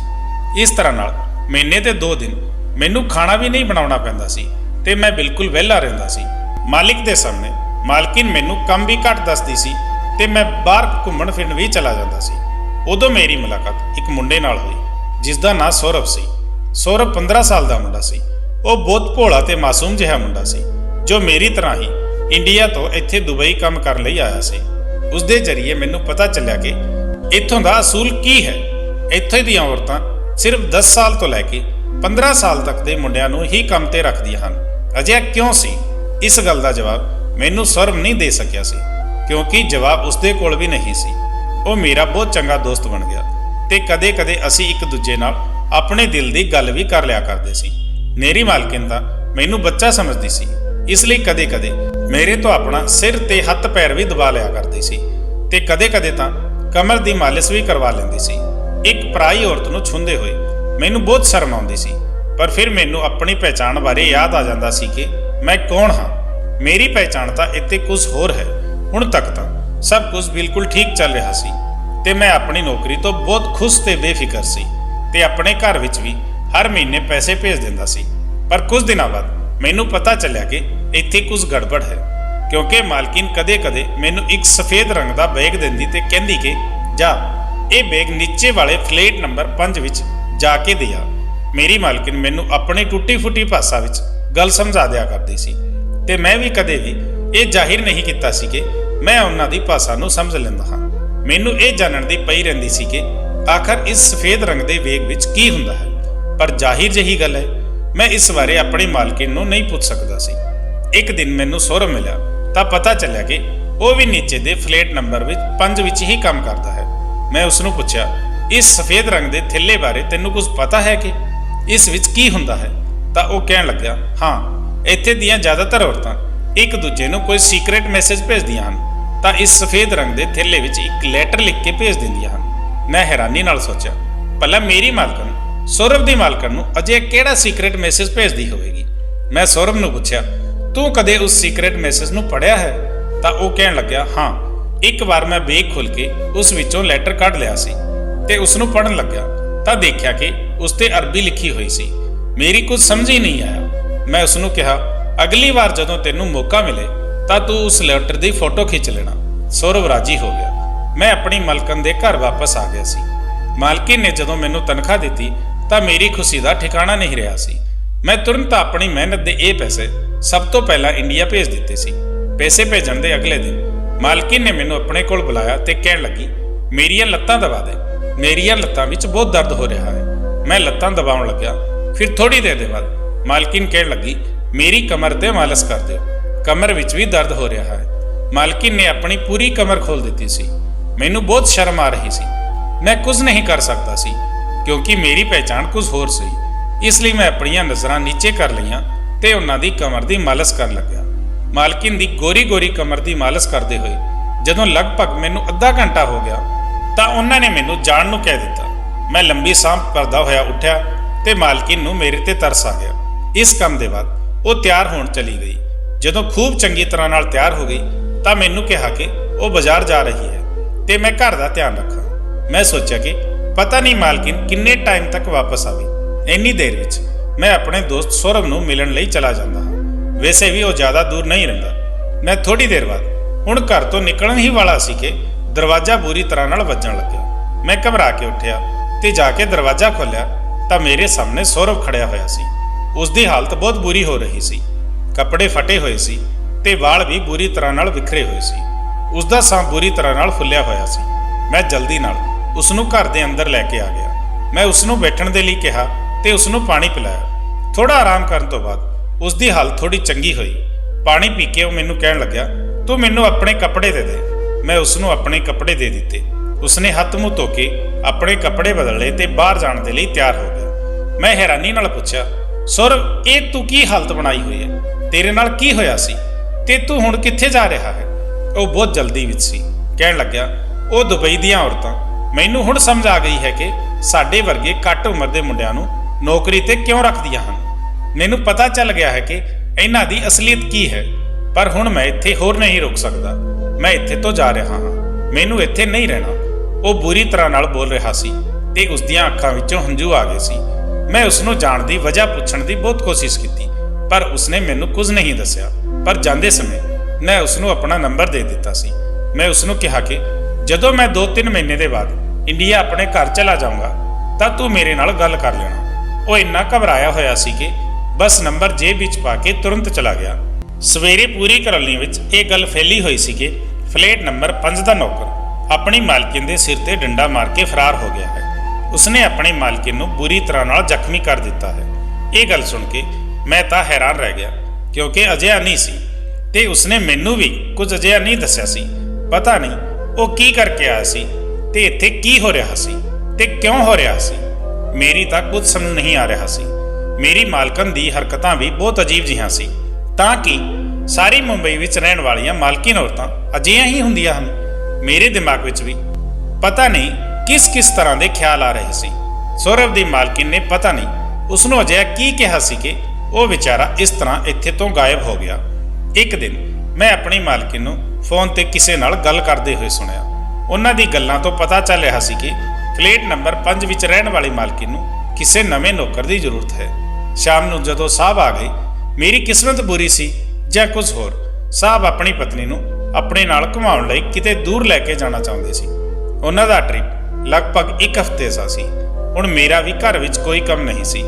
ਇਸ ਤਰ੍ਹਾਂ ਨਾਲ ਮਹੀਨੇ ਦੇ 2 ਦਿਨ ਮੈਨੂੰ ਖਾਣਾ ਵੀ ਨਹੀਂ ਬਣਾਉਣਾ ਪੈਂਦਾ ਸੀ ਤੇ ਮੈਂ ਬਿਲਕੁਲ ਵਿਹਲਾ ਰਹਿੰਦਾ ਸੀ। ਮਾਲਿਕ ਦੇ ਸਾਹਮਣੇ ਮਾਲਕਿਨ ਮੈਨੂੰ ਕੰਮ ਵੀ ਘੱਟ ਦੱਸਦੀ ਸੀ ਤੇ ਮੈਂ ਬਾਹਰ ਘੁੰਮਣ ਫਿਰਨ ਵੀ ਚਲਾ ਜਾਂਦਾ ਸੀ। ਉਦੋਂ ਮੇਰੀ ਮੁਲਾਕਾਤ ਇੱਕ ਮੁੰਡੇ ਨਾਲ ਹੋਈ ਜਿਸ ਦਾ ਨਾਂ ਸੌਰਵ ਸੀ। ਸੌਰਵ 15 ਸਾਲ ਦਾ ਮੁੰਡਾ ਸੀ। ਉਹ ਬਹੁਤ ਭੋਲਾ ਤੇ ਮਾਸੂਮ ਜਿਹਾ ਮੁੰਡਾ ਸੀ ਜੋ ਮੇਰੀ ਤਰ੍ਹਾਂ ਹੀ ਇੰਡੀਆ ਤੋਂ ਇੱਥੇ ਦੁਬਈ ਕੰਮ ਕਰਨ ਲਈ ਆਇਆ ਸੀ। ਉਸ ਦੇ ਜ਼ਰੀਏ ਮੈਨੂੰ ਪਤਾ ਚੱਲਿਆ ਕਿ ਇੱਥੋਂ ਦਾ ਅਸੂਲ ਕੀ ਹੈ। ਇੱਥੇ ਦੀਆਂ ਔਰਤਾਂ ਸਿਰਫ 10 ਸਾਲ ਤੋਂ ਲੈ ਕੇ 15 ਸਾਲ ਤੱਕ ਦੇ ਮੁੰਡਿਆਂ ਨੂੰ ਹੀ ਕੰਮ ਤੇ ਰੱਖਦੀਆਂ ਹਨ। ਅਜਿਹਾ ਕਿਉਂ ਸੀ? ਇਸ ਗੱਲ ਦਾ ਜਵਾਬ ਮੈਨੂੰ ਸੌਰਵ ਨਹੀਂ ਦੇ ਸਕਿਆ ਸੀ, ਕਿਉਂਕਿ ਜਵਾਬ ਉਸਦੇ ਕੋਲ ਵੀ ਨਹੀਂ ਸੀ। ਉਹ ਮੇਰਾ ਬਹੁਤ ਚੰਗਾ ਦੋਸਤ ਬਣ ਗਿਆ ਤੇ ਕਦੇ-ਕਦੇ ਅਸੀਂ ਇੱਕ ਦੂਜੇ ਨਾਲ ਆਪਣੇ ਦਿਲ ਦੀ ਗੱਲ ਵੀ ਕਰ ਲਿਆ ਕਰਦੇ ਸੀ। ਮੇਰੀ ਮਾਲਕਿਨ ਤਾਂ ਮੈਨੂੰ ਬੱਚਾ ਸਮਝਦੀ ਸੀ, ਇਸ ਲਈ ਕਦੇ-ਕਦੇ ਮੇਰੇ ਤੋਂ ਆਪਣਾ ਸਿਰ ਤੇ ਹੱਥ ਪੈਰ ਵੀ ਦਬਾ ਲਿਆ ਕਰਦੀ ਸੀ ਤੇ ਕਦੇ-ਕਦੇ ਤਾਂ ਕਮਰ ਦੀ ਮਾਲਿਸ਼ ਵੀ ਕਰਵਾ ਲੈਂਦੀ ਸੀ। ਇੱਕ ਪਰਾਈ ਔਰਤ ਨੂੰ ਛੂੰਹਦੇ ਹੋਏ ਮੈਨੂੰ ਬਹੁਤ ਸ਼ਰਮ ਆਉਂਦੀ ਸੀ, ਪਰ ਫਿਰ ਮੈਨੂੰ ਆਪਣੀ ਪਹਿਚਾਣ ਬਾਰੇ ਯਾਦ ਆ ਜਾਂਦਾ ਸੀ ਕਿ ਮੈਂ ਕੌਣ ਹਾਂ। ਮੇਰੀ ਪਹਿਚਾਣ ਤਾਂ ਇੱਥੇ ਕੁਝ ਹੋਰ ਹੈ। ਹੁਣ ਤੱਕ ਤਾਂ ਸਭ ਕੁਝ ਬਿਲਕੁਲ ਠੀਕ ਚੱਲ ਰਿਹਾ ਸੀ ਤੇ ਮੈਂ ਆਪਣੀ ਨੌਕਰੀ ਤੋਂ ਬਹੁਤ ਖੁਸ਼ ਤੇ ਬੇਫਿਕਰ ਸੀ ਤੇ ਆਪਣੇ ਘਰ ਵਿੱਚ ਵੀ ਹਰ ਮਹੀਨੇ ਪੈਸੇ ਭੇਜ ਦਿੰਦਾ ਸੀ। ਪਰ ਕੁਝ ਦਿਨਾਂ ਬਾਅਦ ਮੈਨੂੰ ਪਤਾ ਚੱਲਿਆ ਕਿ ਇੱਥੇ ਕੁਝ ਗੜਬੜ ਹੈ, ਕਿਉਂਕਿ ਮਾਲਕਿਨ ਕਦੇ-ਕਦੇ ਮੈਨੂੰ ਇੱਕ ਸਫੇਦ ਰੰਗ ਦਾ ਬੈਗ ਦਿੰਦੀ ਤੇ ਕਹਿੰਦੀ ਕਿ ਜਾ ਇਹ ਬੈਗ ਨੀਚੇ ਵਾਲੇ ਫਲੈਟ ਨੰਬਰ 5 ਵਿੱਚ ਜਾ ਕੇ ਦੇ ਆ। ਮੇਰੀ ਮਾਲਕਿਨ ਮੈਨੂੰ ਆਪਣੀ ਟੁੱਟੀ-ਫੁੱਟੀ ਭਾਸ਼ਾ ਵਿੱਚ ਗੱਲ ਸਮਝਾ ਦਿਆ ਕਰਦੀ ਸੀ ਤੇ ਮੈਂ ਵੀ ਕਦੇ ਵੀ ਇਹ ਜ਼ਾਹਿਰ ਨਹੀਂ ਕੀਤਾ ਸੀ ਕਿ ਮੈਂ ਉਹਨਾਂ ਦੀ ਭਾਸ਼ਾ ਨੂੰ ਸਮਝ ਲੈਂਦਾ ਹਾਂ। ਮੈਨੂੰ ਇਹ ਜਾਣਨ ਦੀ ਪਈ ਰਹਿੰਦੀ ਸੀ ਕਿ ਆਖਰ ਇਸ ਸਫੇਦ ਰੰਗ ਦੇ ਬੈਗ ਵਿੱਚ ਕੀ ਹੁੰਦਾ ਹੈ, ਪਰ ਜ਼ਾਹਿਰ ਜਿਹੀ ਗੱਲ ਹੈ ਮੈਂ ਇਸ ਬਾਰੇ ਆਪਣੀ ਮਾਲਕਿਨ ਨੂੰ ਨਹੀਂ ਪੁੱਛ ਸਕਦਾ ਸੀ। ਇੱਕ ਦਿਨ ਮੈਨੂੰ ਸੌਰਵ ਮਿਲਿਆ ਤਾਂ ਪਤਾ ਚੱਲਿਆ ਕਿ ਉਹ ਵੀ ਨੀਚੇ ਦੇ ਫਲੈਟ ਨੰਬਰ 5 ਵਿੱਚ ਹੀ ਕੰਮ ਕਰਦਾ ਹੈ। ਮੈਂ ਉਸ ਨੂੰ ਪੁੱਛਿਆ, ਇਸ ਸਫੇਦ ਰੰਗ ਦੇ ਥੈਲੇ ਬਾਰੇ ਤੈਨੂੰ ਕੁਝ ਪਤਾ ਹੈ ਕਿ ਇਸ ਵਿੱਚ ਕੀ ਹੁੰਦਾ ਹੈ? ਤਾਂ ਉਹ ਕਹਿਣ ਲੱਗਿਆ, ਹਾਂ, ਇੱਥੇ ਦੀਆਂ ਜ਼ਿਆਦਾਤਰ ਔਰਤਾਂ ਇੱਕ ਦੂਜੇ ਨੂੰ ਕੋਈ ਸੀਕ੍ਰੇਟ ਮੈਸੇਜ ਭੇਜਦੀਆਂ ਹਨ ਤਾਂ ਇਸ ਸਫੇਦ ਰੰਗ ਦੇ ਥੈਲੇ ਵਿੱਚ ਇੱਕ ਲੈਟਰ ਲਿਖ ਕੇ ਭੇਜ ਦਿੰਦੀਆਂ ਹਨ। ਮੈਂ ਹੈਰਾਨੀ ਨਾਲ ਸੋਚਿਆ, ਭਲਾ ਮੇਰੀ ਮਾਲਕਨ ਸੌਰਵ ਦੀ ਮਾਲਕਨ ਨੂੰ ਅਜੇ ਕਿਹੜਾ ਸੀਕ੍ਰੇਟ ਮੈਸੇਜ ਭੇਜਦੀ ਹੋਵੇਗੀ? ਮੈਂ ਸੌਰਵ ਨੂੰ ਪੁੱਛਿਆ, ਤੂੰ ਕਦੇ ਉਸ ਸੀਕ੍ਰੇਟ ਮੈਸੇਜ ਨੂੰ ਪੜ੍ਹਿਆ ਹੈ? ਤਾਂ ਉਹ ਕਹਿਣ ਲੱਗਿਆ, ਹਾਂ, ਇੱਕ ਵਾਰ ਮੈਂ ਬੈਗ ਖੋਲ੍ਹ ਕੇ ਉਸ ਵਿੱਚੋਂ ਲੈਟਰ ਕੱਢ ਲਿਆ ਸੀ ਤੇ ਉਸ ਨੂੰ ਪੜ੍ਹਨ ਲੱਗਿਆ ਤਾਂ ਦੇਖਿਆ ਕਿ ਉਸ ਤੇ ਅਰਬੀ ਲਿਖੀ ਹੋਈ ਸੀ। ਮੇਰੀ ਕੁਝ ਸਮਝ ਹੀ ਨਹੀਂ ਆਇਆ। ਮੈਂ ਉਸ ਨੂੰ ਕਿਹਾ, अगली बार जदों तेनू मौका मिले तां तू उस लेटर दी फोटो खिंच लेना। सौरभ राजी हो गया। मैं अपनी मालकन दे घर वापस आ गया सी। मालकिन ने जदों मैनू तनख्वाह दित्ती तां मेरी खुशी दा ठिकाना नहीं रहा सी। मैं तुरंत अपनी मेहनत दे ये पैसे सब तो पहला इंडिया भेज दिते सी। पैसे भेजण दे अगले दिन मालकिन ने मैनू अपने कोल बुलाया ते कहण लगी, मेरियां लत्तां दबा दे, मेरियां लत्तां विच बहुत दर्द हो रहा है। मैं लत्तां दबाउण लग्या। फिर थोड़ी देर दे बाद मालकिन कहण लगी, मेरी कमर ते मालिश कर दिओ, कमर विच भी दर्द हो रहा है। मालकिन ने अपनी पूरी कमर खोल दी सी। मैनू बहुत शर्म आ रही सी। मैं कुछ नहीं कर सकता सी क्योंकि मेरी पहचान कुछ होर सी। इसलिए मैं अपनियां नज़रां नीचे कर लईआं ते उन्हां दी कमर दी मालिश कर लग्या। मालकिन दी गोरी गोरी कमर दी मालिश करते हुए जदों लगभग मैनू अद्धा घंटा हो गया तां उन्हां ने मैनू जाण नूं कह दिता। मैं लंबी सांभ करदा होया उठिया ते मालकिन नूं मेरे ते तरस आ गया। इस काम दे बाद वो तैयार होण चली गई। जदों खूब चंगी तरह नाल तैयार हो गई तां मैनू कहा कि वो बाजार जा रही है ते मैं घर दा ध्यान रखां। मैं सोचा कि पता नहीं मालकिन किन्ने टाइम तक वापस आवे। इन्नी देर विच मैं अपने दोस्त सौरभ नूं मिलण लई चला जांदा हां। वैसे भी वो ज़्यादा दूर नहीं रहिंदा। मैं थोड़ी देर बाद हुण घर तो निकलण ही वाला सी कि दरवाज़ा बुरी तरह नाल वज्जण लग्या। मैं घबरा के उठिया ते जाके दरवाज़ा खोलिया तां मेरे सामने सौरभ खड़िया होया सी। उसदी हालत बहुत बुरी हो रही सी। कपड़े फटे हुए सी ते वाल भी बुरी तरह नाल विखरे हुए सी। उसदा साह बुरी तरह नाल फुੱਲਿਆ होया सी। मैं जल्दी नाल उसनूं घर दे अंदर लैके आ गया। मैं उसनूं बैठण दे लई कहा ते उसनूं पानी पिलाया। थोड़ा आराम करन तो बाद उसदी हालत थोड़ी चंगी हुई। पानी पी के वो मैनू कहण लग्या, तू मैनू अपने कपड़े दे दे। मैं उसनूं अपने कपड़े दे दिते। उसने हत्थ मूँह धो के अपने कपड़े बदल लए ते बाहर जाण दे लई तैयार हो गया। मैं हैरानी नाल पुੱਛਿਆ, सौरभ ये तू की हालत बनाई हुई है, तेरे नाल की होया सी ते तू हुण कित्थे जा रहा है? वो बहुत जल्दी विच सी। कहण लग्या, वो दुबई दीआं औरतां मैनू हुण समझ आ गई है कि साडे वर्गे घੱਟ उम्र दे मुंडिਆਂ ਨੂੰ नौकरी ते क्यों रखदियां हन। मैनू पता चल गया है कि इन्हां दी असलीयत की है। पर हुण मैं इत्थे होर नहीं रुक सकदा। मैं इत्थे तो जा रहा हाँ, मैनू इत्थे नहीं रहना। वो बुरी तरह नाल बोल रहा सी ते उसदियां अखां विचों हंझू आ गए सी। मैं उसनूं जाण दी वजह पुछण दी बहुत कोशिश की पर उसने मैनू कुछ नहीं दस्सिया। पर जांदे समय मैं उसनूं अपना नंबर दे दिता सी। मैं उसनूं कहा कि जदों मैं 2-3 महीने दे बाद इंडिया अपने घर चला जाऊँगा तां तू मेरे नाल गल कर लेना। वो इन्ना घबराया होया सी कि बस नंबर जेब विच पा के तुरंत चला गया। सवेरे पूरी करौली विच ये गल फैली हुई सी कि फ्लैट नंबर 5 का नौकर अपनी मालकिन के सिर ते डंडा मार के फरार हो गया है। उसने अपनी मालकिन नूं बुरी तरह नाल जख्मी कर दिता है। ये गल सुन के मैं तां हैरान रह गया क्योंकि अजिहा नहीं सी ते उसने मैनू भी कुछ अजिहा नहीं दस्सिया सी। पता नहीं वो की करके आया सी ते इत्थे की हो रहा सी ते क्यों हो रहा सी। मेरी तां कुछ समझ नहीं आ रहा सी। मेरी मालकन दी हरकतां भी बहुत अजीब जिहां सी। तां कि सारी मुंबई विच रहण वालियां मालकिन औरतां अजिहियां ही हुंदियां हन। मेरे दिमाग विच भी पता नहीं किस किस तरह के ख्याल आ रहे सी। सौरभ दी मालकिन ने पता नहीं उसनूं अजिहा की कहा सी कि वो बेचारा इस तरह इत्थे तो गायब हो गया। एक दिन मैं अपनी मालकिन नूं फोन ते किसे नाल गल करदे होए सुनिया। उन्हां दी गल्लां तो पता चल रहा सी कि फ्लैट नंबर 5 विच रहण वाली मालकिन नूं किसे नवें नौकर की जरूरत है। शाम नूं जदों साहब आ गए, मेरी किस्मत बुरी सी जां कुछ होर, साहब अपनी पत्नी नूं अपने नाल घुमाउण लई किते दूर लैके जाना चाहुंदे सी। उन्हां दा ट्रिप लगभग 1 हफ्ते सा सी। हुण मेरा भी घर विच कोई कम नहीं सी।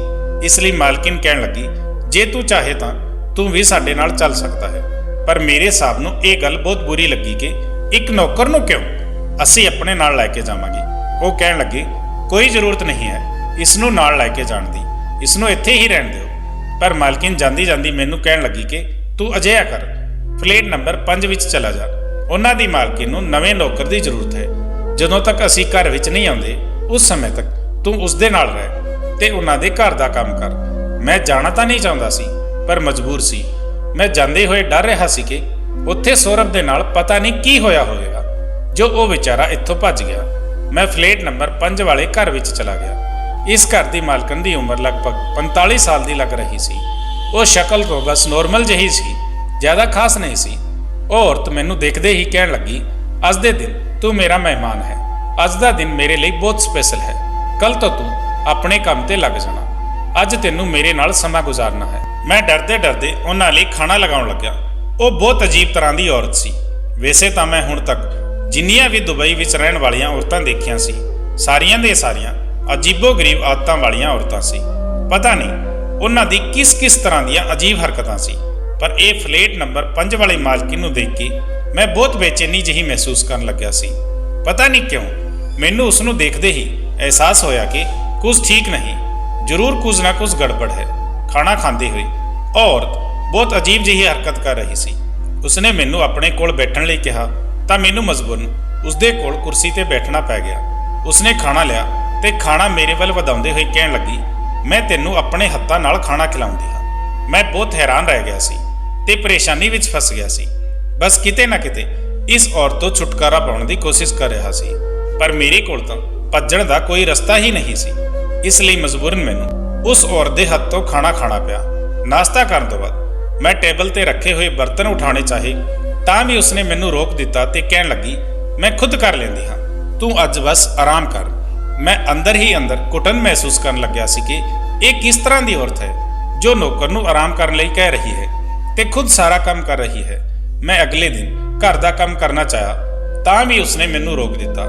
इसलिए मालकिन कहण लगी, जे तू चाहे तां तू भी साडे नाल चल सकता है। पर मेरे साहब नूं ये गल बहुत बुरी लगी कि एक नौकर नूं क्यों असीं अपने नाल लैके जावांगे। वो कहण लगे, कोई जरूरत नहीं है इसनूं नाल लैके जाण दी, इसनूं इत्थे ही रहण दिओ। पर मालकिन जांदी जांदी मैनूं कहण लगी कि तू अजिहा कर, फ्लैट नंबर 5 विच चला जा। उन्हां दी मालकिन नूं नवें नौकर की जरूरत है। जदों तक असीं घर विच नहीं आउंदे उस समय तक तू उसदे नाल रह ते उन्हां दे घर दा काम कर। मैं जाना तां नहीं चाहुंदा सी पर मजबूर सी। मैं जांदे होए डर रहा सी कि उत्थे सौरभ दे नाल पता नहीं की होया होवेगा जो वो बेचारा इत्थों भज गया। मैं फ्लैट नंबर 5 वाले घर विच चला गया। इस घर की मालकन की उम्र लगभग 45 साल की लग रही सी। वो शक्ल तो बस नॉर्मल जही सी, ज़्यादा खास नहीं सी। वो औरत मैनू देखते ही कहण लगी, अज दे दिन तू मेरा मेहमान है। अज का दिन मेरे लिए बहुत स्पेशल है। कल तो तू अपने काम ते लग जाना। ਅੱਜ ਤੈਨੂੰ ਮੇਰੇ ਨਾਲ ਸਮਾਂ ਗੁਜ਼ਾਰਨਾ ਹੈ। ਮੈਂ ਡਰਦੇ ਡਰਦੇ ਉਹਨਾਂ ਲਈ ਖਾਣਾ ਲਗਾਉਣ ਲੱਗਿਆ। ਉਹ ਬਹੁਤ ਅਜੀਬ ਤਰ੍ਹਾਂ ਦੀ ਔਰਤ ਸੀ। ਵੈਸੇ ਤਾਂ ਮੈਂ ਹੁਣ ਤੱਕ ਜਿੰਨੀਆਂ ਵੀ ਦੁਬਈ ਵਿੱਚ ਰਹਿਣ ਵਾਲੀਆਂ ਔਰਤਾਂ ਦੇਖੀਆਂ ਸੀ, ਸਾਰੀਆਂ ਦੇ ਸਾਰੀਆਂ ਅਜੀਬੋ-ਗਰੀਬ ਆਦਤਾਂ ਵਾਲੀਆਂ ਔਰਤਾਂ ਸੀ। ਪਤਾ ਨਹੀਂ ਉਹਨਾਂ ਦੀ ਕਿਸ ਤਰ੍ਹਾਂ ਦੀਆਂ ਅਜੀਬ ਹਰਕਤਾਂ ਸੀ, ਪਰ ਇਹ ਫਲੈਟ ਨੰਬਰ 5 ਵਾਲੀ ਮਾਲਕਿਨ ਨੂੰ ਦੇਖ ਕੇ ਮੈਂ ਬਹੁਤ ਬੇਚੈਨੀ ਜਿਹੀ ਮਹਿਸੂਸ ਕਰਨ ਲੱਗਿਆ ਸੀ। ਪਤਾ ਨਹੀਂ ਕਿਉਂ ਮੈਨੂੰ ਉਸ ਨੂੰ ਦੇਖਦੇ ਹੀ ਅਹਿਸਾਸ ਹੋਇਆ ਕਿ ਕੁਝ ਠੀਕ ਨਹੀਂ, ਜ਼ਰੂਰ ਕੁਝ ਨਾ ਕੁਝ ਗੜਬੜ ਹੈ। ਖਾਣਾ ਖਾਂਦੇ ਹੋਏ ਔਰਤ ਬਹੁਤ ਅਜੀਬ ਜਿਹੀ ਹਰਕਤ ਕਰ ਰਹੀ ਸੀ। ਉਸਨੇ ਮੈਨੂੰ ਆਪਣੇ ਕੋਲ ਬੈਠਣ ਲਈ ਕਿਹਾ ਤਾਂ ਮੈਨੂੰ ਮਜਬੂਰਨ ਉਸਦੇ ਕੋਲ ਕੁਰਸੀ ਤੇ ਬੈਠਣਾ ਪੈ ਗਿਆ। ਉਸਨੇ ਖਾਣਾ ਲਿਆ ਤੇ ਖਾਣਾ ਮੇਰੇ ਵੱਲ ਵਧਾਉਂਦੇ ਹੋਏ ਕਹਿਣ ਲੱਗੀ, ਮੈਂ ਤੈਨੂੰ ਆਪਣੇ ਹੱਥਾਂ ਨਾਲ ਖਾਣਾ ਖਿਲਾਉਂਦੀ ਹਾਂ। ਮੈਂ ਬਹੁਤ ਹੈਰਾਨ ਰਹਿ ਗਿਆ ਸੀ ਤੇ ਪਰੇਸ਼ਾਨੀ ਵਿੱਚ ਫਸ ਗਿਆ ਸੀ। ਬਸ ਕਿਤੇ ਨਾ ਕਿਤੇ ਇਸ ਔਰਤ ਤੋਂ ਛੁਟਕਾਰਾ ਪਾਉਣ ਦੀ ਕੋਸ਼ਿਸ਼ ਕਰ ਰਿਹਾ ਸੀ, ਪਰ ਮੇਰੇ ਕੋਲ ਤਾਂ ਭੱਜਣ ਦਾ ਕੋਈ ਰਸਤਾ ਹੀ ਨਹੀਂ ਸੀ। ਇਸ ਲਈ ਮਜਬੂਰਨ ਮੈਨੂੰ ਉਸ ਔਰਤ ਦੇ ਹੱਥ ਤੋਂ ਖਾਣਾ ਖਾਣਾ ਪਿਆ। ਨਾਸ਼ਤਾ ਕਰਨ ਤੋਂ ਬਾਅਦ ਮੈਂ ਟੇਬਲ ਤੇ ਰੱਖੇ ਹੋਏ ਬਰਤਨ ਉਠਾਉਣੇ ਚਾਹੇ ਤਾਂ ਵੀ ਉਸਨੇ ਮੈਨੂੰ ਰੋਕ ਦਿੱਤਾ ਤੇ ਕਹਿਣ ਲੱਗੀ, ਮੈਂ ਖੁਦ ਕਰ ਲੈਂਦੀ ਹਾਂ, ਤੂੰ ਅੱਜ ਬਸ ਆਰਾਮ ਕਰ। ਮੈਂ ਅੰਦਰ ਹੀ ਅੰਦਰ ਘੁਟਨ ਮਹਿਸੂਸ ਕਰਨ ਲੱਗਿਆ ਸੀ ਕਿ ਇਹ ਕਿਸ ਤਰ੍ਹਾਂ ਦੀ ਔਰਤ ਹੈ ਜੋ ਨੌਕਰ ਨੂੰ ਆਰਾਮ ਕਰਨ ਲਈ ਕਹਿ ਰਹੀ ਹੈ ਤੇ ਖੁਦ ਸਾਰਾ ਕੰਮ ਕਰ ਰਹੀ ਹੈ। ਮੈਂ ਅਗਲੇ ਦਿਨ ਘਰ ਦਾ ਕੰਮ ਕਰਨਾ ਚਾਹਿਆ ਤਾਂ ਵੀ ਉਸਨੇ ਮੈਨੂੰ ਰੋਕ ਦਿੱਤਾ।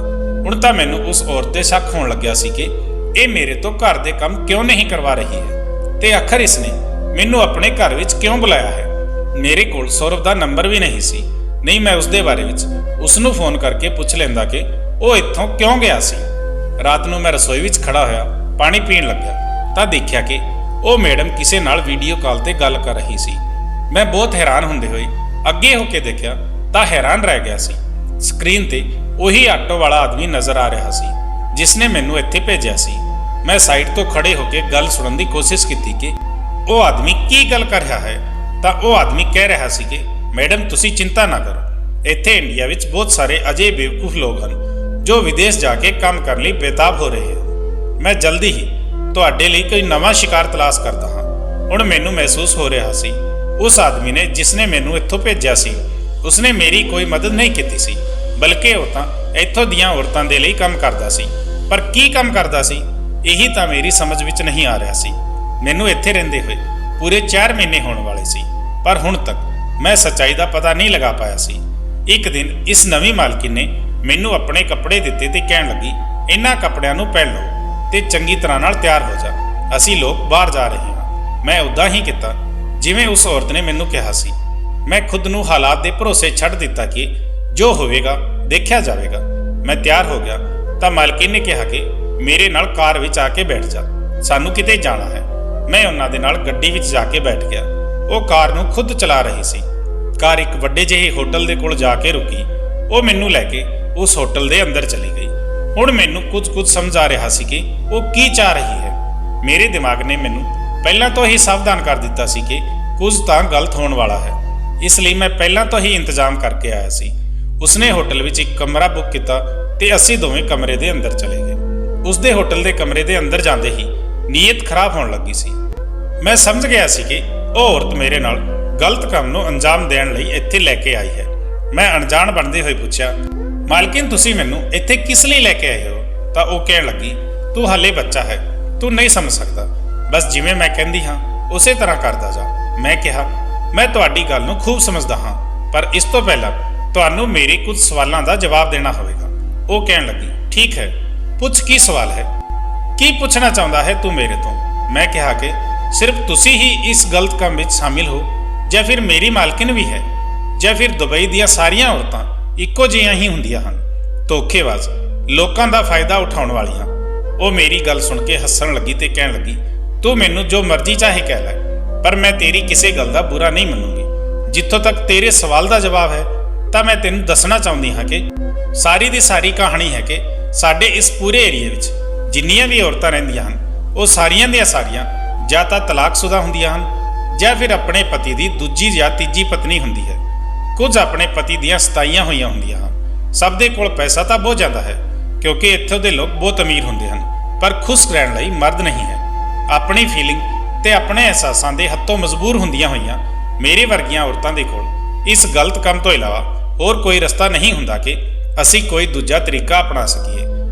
ਹੁਣ ਤਾਂ ਮੈਨੂੰ ਉਸ ਔਰਤ ਤੇ ਸ਼ੱਕ ਹੋਣ ਲੱਗਿਆ ਸੀ ਕਿ ਇਹ ਮੇਰੇ ਤੋਂ ਘਰ ਦੇ ਕੰਮ ਕਿਉਂ ਨਹੀਂ ਕਰਵਾ ਰਹੀ ਹੈ ਤੇ ਆਖਰ ਇਸਨੇ ਮੈਨੂੰ ਆਪਣੇ ਘਰ ਵਿੱਚ ਕਿਉਂ ਬੁਲਾਇਆ ਹੈ। ਮੇਰੇ ਕੋਲ ਸੌਰਵ ਦਾ ਨੰਬਰ ਵੀ ਨਹੀਂ ਸੀ, ਨਹੀਂ ਮੈਂ ਉਸਦੇ ਬਾਰੇ ਵਿੱਚ ਉਸ ਨੂੰ ਫੋਨ ਕਰਕੇ ਪੁੱਛ ਲੈਂਦਾ ਕਿ ਉਹ ਇੱਥੋਂ ਕਿਉਂ ਗਿਆ ਸੀ। ਰਾਤ ਨੂੰ ਮੈਂ ਰਸੋਈ ਵਿੱਚ ਖੜਾ ਹੋਇਆ ਪਾਣੀ ਪੀਣ ਲੱਗਿਆ ਤਾਂ ਦੇਖਿਆ ਕਿ ਉਹ ਮੈਡਮ ਕਿਸੇ ਨਾਲ ਵੀਡੀਓ ਕਾਲ ਤੇ ਗੱਲ ਕਰ ਰਹੀ ਸੀ। ਮੈਂ ਬਹੁਤ ਹੈਰਾਨ ਹੁੰਦੇ ਹੋਏ ਅੱਗੇ ਹੋ ਕੇ ਦੇਖਿਆ ਤਾਂ ਹੈਰਾਨ ਰਹਿ ਗਿਆ ਸੀ। ਸਕਰੀਨ ਤੇ ਉਹੀ ਆਟੋ ਵਾਲਾ ਆਦਮੀ ਨਜ਼ਰ ਆ ਰਿਹਾ ਸੀ ਜਿਸ ਨੇ ਮੈਨੂੰ ਇੱਥੇ ਭੇਜਿਆ ਸੀ। ਮੈਂ ਸਾਈਡ ਤੋਂ ਖੜੇ ਹੋ ਕੇ ਗੱਲ ਸੁਣਨ ਦੀ ਕੋਸ਼ਿਸ਼ ਕੀਤੀ ਕਿ ਉਹ ਆਦਮੀ ਕੀ ਗੱਲ ਕਰ ਰਿਹਾ ਹੈ ਤਾਂ ਉਹ ਆਦਮੀ ਕਹਿ ਰਿਹਾ ਸੀ ਕਿ ਮੈਡਮ ਤੁਸੀਂ ਚਿੰਤਾ ਨਾ ਕਰੋ, ਇੱਥੇ ਇੰਡੀਆ ਵਿੱਚ ਬਹੁਤ ਸਾਰੇ ਅਜਿਹੇ ਬੇਵਕੂਫ ਲੋਕ ਹਨ ਜੋ ਵਿਦੇਸ਼ ਜਾ ਕੇ ਕੰਮ ਕਰਨ ਲਈ ਬੇਤਾਬ ਹੋ ਰਹੇ ਹਨ। ਮੈਂ ਜਲਦੀ ਹੀ ਤੁਹਾਡੇ ਲਈ ਕੋਈ ਨਵਾਂ ਸ਼ਿਕਾਰ ਤਲਾਸ਼ ਕਰਦਾ ਹਾਂ। ਹੁਣ ਮੈਨੂੰ ਮਹਿਸੂਸ ਹੋ ਰਿਹਾ ਸੀ ਉਸ ਆਦਮੀ ਨੇ ਜਿਸ ਨੇ ਮੈਨੂੰ ਇੱਥੋਂ ਭੇਜਿਆ ਸੀ ਉਸਨੇ ਮੇਰੀ ਕੋਈ ਮਦਦ ਨਹੀਂ ਕੀਤੀ ਸੀ, ਬਲਕਿ ਉਹ ਤਾਂ ਇੱਥੋਂ ਦੀਆਂ ਔਰਤਾਂ ਦੇ ਲਈ ਕੰਮ ਕਰਦਾ ਸੀ। ਪਰ ਕੀ ਕੰਮ ਕਰਦਾ ਸੀ ਇਹੀ ਤਾਂ ਮੇਰੀ ਸਮਝ ਵਿੱਚ ਨਹੀਂ ਆ ਰਿਹਾ ਸੀ। ਮੈਨੂੰ ਇੱਥੇ ਰਹਿੰਦੇ ਹੋਏ ਪੂਰੇ 4 ਮਹੀਨੇ ਹੋਣ ਵਾਲੇ ਸੀ, ਪਰ ਹੁਣ ਤੱਕ ਮੈਂ ਸੱਚਾਈ ਦਾ ਪਤਾ ਨਹੀਂ ਲਗਾ ਪਾਇਆ ਸੀ। ਇੱਕ ਦਿਨ ਇਸ ਨਵੀਂ ਮਾਲਕਿਨ ਨੇ ਮੈਨੂੰ ਆਪਣੇ ਕੱਪੜੇ ਦਿੱਤੇ ਤੇ ਕਹਿਣ ਲੱਗੀ, ਇਹਨਾਂ ਕੱਪੜਿਆਂ ਨੂੰ ਪਹਿਨ ਲਓ ਤੇ ਚੰਗੀ ਤਰ੍ਹਾਂ ਨਾਲ ਤਿਆਰ ਹੋ ਜਾ, ਅਸੀਂ ਲੋਕ ਬਾਹਰ ਜਾ ਰਹੇ ਹਾਂ। ਮੈਂ ਉੱਦਾਂ ਹੀ ਕੀਤਾ ਜਿਵੇਂ ਉਸ ਔਰਤ ਨੇ ਮੈਨੂੰ ਕਿਹਾ ਸੀ। ਮੈਂ ਖੁਦ ਨੂੰ ਹਾਲਾਤ ਦੇ ਭਰੋਸੇ ਛੱਡ ਦਿੱਤਾ ਕਿ ਜੋ ਹੋਵੇਗਾ ਦੇਖਿਆ ਜਾਵੇਗਾ। ਮੈਂ ਤਿਆਰ ਹੋ ਗਿਆ ਤਾਂ ਮਾਲਕਿਨ ਨੇ ਕਿਹਾ ਕਿ ਮੇਰੇ ਨਾਲ ਕਾਰ ਵਿੱਚ ਆ ਕੇ ਬੈਠ ਜਾ, ਸਾਨੂੰ ਕਿਤੇ ਜਾਣਾ ਹੈ। ਮੈਂ ਉਹਨਾਂ ਦੇ ਨਾਲ ਗੱਡੀ ਵਿੱਚ ਜਾ ਕੇ ਬੈਠ ਗਿਆ। ਉਹ ਕਾਰ ਨੂੰ ਖੁਦ ਚਲਾ ਰਹੀ ਸੀ। ਕਾਰ ਇੱਕ ਵੱਡੇ ਜਿਹੇ ਹੋਟਲ ਦੇ ਕੋਲ ਜਾ ਕੇ ਰੁਕੀ। ਉਹ ਮੈਨੂੰ ਲੈ ਕੇ ਉਸ ਹੋਟਲ ਦੇ ਅੰਦਰ ਚਲੀ ਗਈ। ਹੁਣ ਮੈਨੂੰ ਕੁਝ ਸਮਝ ਆ ਰਿਹਾ ਸੀ ਕਿ ਉਹ ਕੀ ਚਾਹ ਰਹੀ ਹੈ। ਮੇਰੇ ਦਿਮਾਗ ਨੇ ਮੈਨੂੰ ਪਹਿਲਾਂ ਤੋਂ ਹੀ ਸਾਵਧਾਨ ਕਰ ਦਿੱਤਾ ਸੀ ਕਿ ਕੁਝ ਤਾਂ ਗਲਤ ਹੋਣ ਵਾਲਾ ਹੈ, ਇਸ ਲਈ ਮੈਂ ਪਹਿਲਾਂ ਤੋਂ ਹੀ ਇੰਤਜ਼ਾਮ ਕਰਕੇ ਆਇਆ ਸੀ। ਉਸਨੇ ਹੋਟਲ ਵਿੱਚ ਇੱਕ ਕਮਰਾ ਬੁੱਕ ਕੀਤਾ ਤੇ ਅਸੀਂ ਦੋਵੇਂ ਕਮਰੇ ਦੇ ਅੰਦਰ ਚਲੇ ਗਏ। ਉਸਦੇ ਹੋਟਲ ਦੇ ਕਮਰੇ ਦੇ ਅੰਦਰ ਜਾਂਦੇ ਹੀ ਨੀਅਤ ਖਰਾਬ ਹੋਣ ਲੱਗੀ ਸੀ। ਮੈਂ ਸਮਝ ਗਿਆ ਸੀ ਕਿ ਉਹ ਔਰਤ ਮੇਰੇ ਨਾਲ ਗਲਤ ਕੰਮ ਨੂੰ ਅੰਜਾਮ ਦੇਣ ਲਈ ਇੱਥੇ ਲੈ ਕੇ ਆਈ ਹੈ। ਮੈਂ ਅਣਜਾਣ ਬਣਦੇ ਹੋਏ ਪੁੱਛਿਆ, ਮਾਲਕਿਨ ਤੁਸੀਂ ਮੈਨੂੰ ਇੱਥੇ ਕਿਸ ਲਈ ਲੈ ਕੇ ਆਏ ਹੋ? ਤਾਂ ਉਹ ਕਹਿਣ ਲੱਗੀ, ਤੂੰ ਹਾਲੇ ਬੱਚਾ ਹੈ, ਤੂੰ ਨਹੀਂ ਸਮਝ ਸਕਦਾ, ਬਸ ਜਿਵੇਂ ਮੈਂ ਕਹਿੰਦੀ ਹਾਂ ਉਸੇ ਤਰ੍ਹਾਂ ਕਰਦਾ ਜਾ। ਮੈਂ ਕਿਹਾ, ਮੈਂ ਤੁਹਾਡੀ ਗੱਲ ਨੂੰ ਖੂਬ ਸਮਝਦਾ ਹਾਂ, ਪਰ ਇਸ ਤੋਂ ਪਹਿਲਾਂ ਤੁਹਾਨੂੰ ਮੇਰੇ ਕੁਝ ਸਵਾਲਾਂ ਦਾ ਜਵਾਬ ਦੇਣਾ ਹੋਵੇਗਾ। ਉਹ ਕਹਿਣ ਲੱਗੀ, ਠੀਕ ਹੈ, ਪੁੱਛ ਕੀ ਸਵਾਲ ਹੈ? ਕੀ ਪੁੱਛਣਾ ਚਾਹੁੰਦਾ ਹੈ ਤੂੰ ਮੇਰੇ ਤੋਂ? ਮੈਂ ਕਿਹਾ ਕਿ ਸਿਰਫ ਤੁਸੀਂ ਹੀ ਇਸ ਗਲਤ ਕੰਮ ਵਿੱਚ ਸ਼ਾਮਿਲ ਹੋ ਜਾਂ ਫਿਰ ਮੇਰੀ ਮਾਲਕਿਨ ਵੀ ਹੈ, ਜਾਂ ਫਿਰ ਦੁਬਈ ਦੀਆਂ ਸਾਰੀਆਂ ਔਰਤਾਂ ਇੱਕੋ ਜਿਹੀਆਂ ਹੀ ਹੁੰਦੀਆਂ ਹਨ, ਧੋਖੇਬਾਜ਼, ਲੋਕਾਂ ਦਾ ਫਾਇਦਾ ਉਠਾਉਣ ਵਾਲੀਆਂ। ਉਹ ਮੇਰੀ ਗੱਲ ਸੁਣ ਕੇ ਹੱਸਣ ਲੱਗੀ ਤੇ ਕਹਿਣ ਲੱਗੀ, ਤੂੰ ਮੈਨੂੰ ਜੋ ਮਰਜ਼ੀ ਚਾਹੇ ਕਹਿ ਲੈ, ਪਰ ਮੈਂ ਤੇਰੀ ਕਿਸੇ ਗੱਲ ਦਾ ਬੁਰਾ ਨਹੀਂ ਮੰਨੂਗੀ। ਜਿੱਥੋਂ ਤੱਕ ਤੇਰੇ ਸਵਾਲ ਦਾ ਜਵਾਬ ਹੈ ਤਾਂ ਮੈਂ ਤੈਨੂੰ ਦੱਸਣਾ ਚਾਹੁੰਦੀ ਹਾਂ ਕਿ ਸਾਰੀ ਦੀ ਸਾਰੀ ਕਹਾਣੀ ਹੈ ਕਿ ਸਾਡੇ ਇਸ ਪੂਰੇ ਏਰੀਏ ਵਿੱਚ ਜਿੰਨੀਆਂ ਵੀ ਔਰਤਾਂ ਰਹਿੰਦੀਆਂ ਹਨ ਉਹ ਸਾਰੀਆਂ ਦੀਆਂ ਸਾਰੀਆਂ ਜਾਂ ਤਾਂ ਤਲਾਕਸ਼ੁਦਾ ਹੁੰਦੀਆਂ ਹਨ ਜਾਂ ਫਿਰ ਆਪਣੇ ਪਤੀ ਦੀ ਦੂਜੀ ਜਾਂ ਤੀਜੀ ਪਤਨੀ ਹੁੰਦੀ ਹੈ। ਕੁਝ ਆਪਣੇ ਪਤੀ ਦੀਆਂ ਸਤਾਈਆਂ ਹੋਈਆਂ ਹੁੰਦੀਆਂ ਹਨ। ਸਭ ਦੇ ਕੋਲ ਪੈਸਾ ਤਾਂ ਬਹੁਤ ਜ਼ਿਆਦਾ ਹੈ ਕਿਉਂਕਿ ਇੱਥੋਂ ਦੇ ਲੋਕ ਬਹੁਤ ਅਮੀਰ ਹੁੰਦੇ ਹਨ, ਪਰ ਖੁਸ਼ ਰਹਿਣ ਲਈ ਮਰਦ ਨਹੀਂ ਹੈ। ਆਪਣੀ ਫੀਲਿੰਗ ਤੇ ਆਪਣੇ ਅਹਿਸਾਸਾਂ ਦੇ ਹੱਥੋਂ ਮਜਬੂਰ ਹੁੰਦੀਆਂ ਹੋਈਆਂ ਮੇਰੇ ਵਰਗੀਆਂ ਔਰਤਾਂ ਦੇ ਕੋਲ ਇਸ ਗਲਤ ਕੰਮ ਤੋਂ ਇਲਾਵਾ ਹੋਰ ਕੋਈ ਰਸਤਾ ਨਹੀਂ ਹੁੰਦਾ ਕਿ ਅਸੀਂ ਕੋਈ ਦੂਜਾ ਤਰੀਕਾ ਅਪਣਾ ਸਕੀਏ।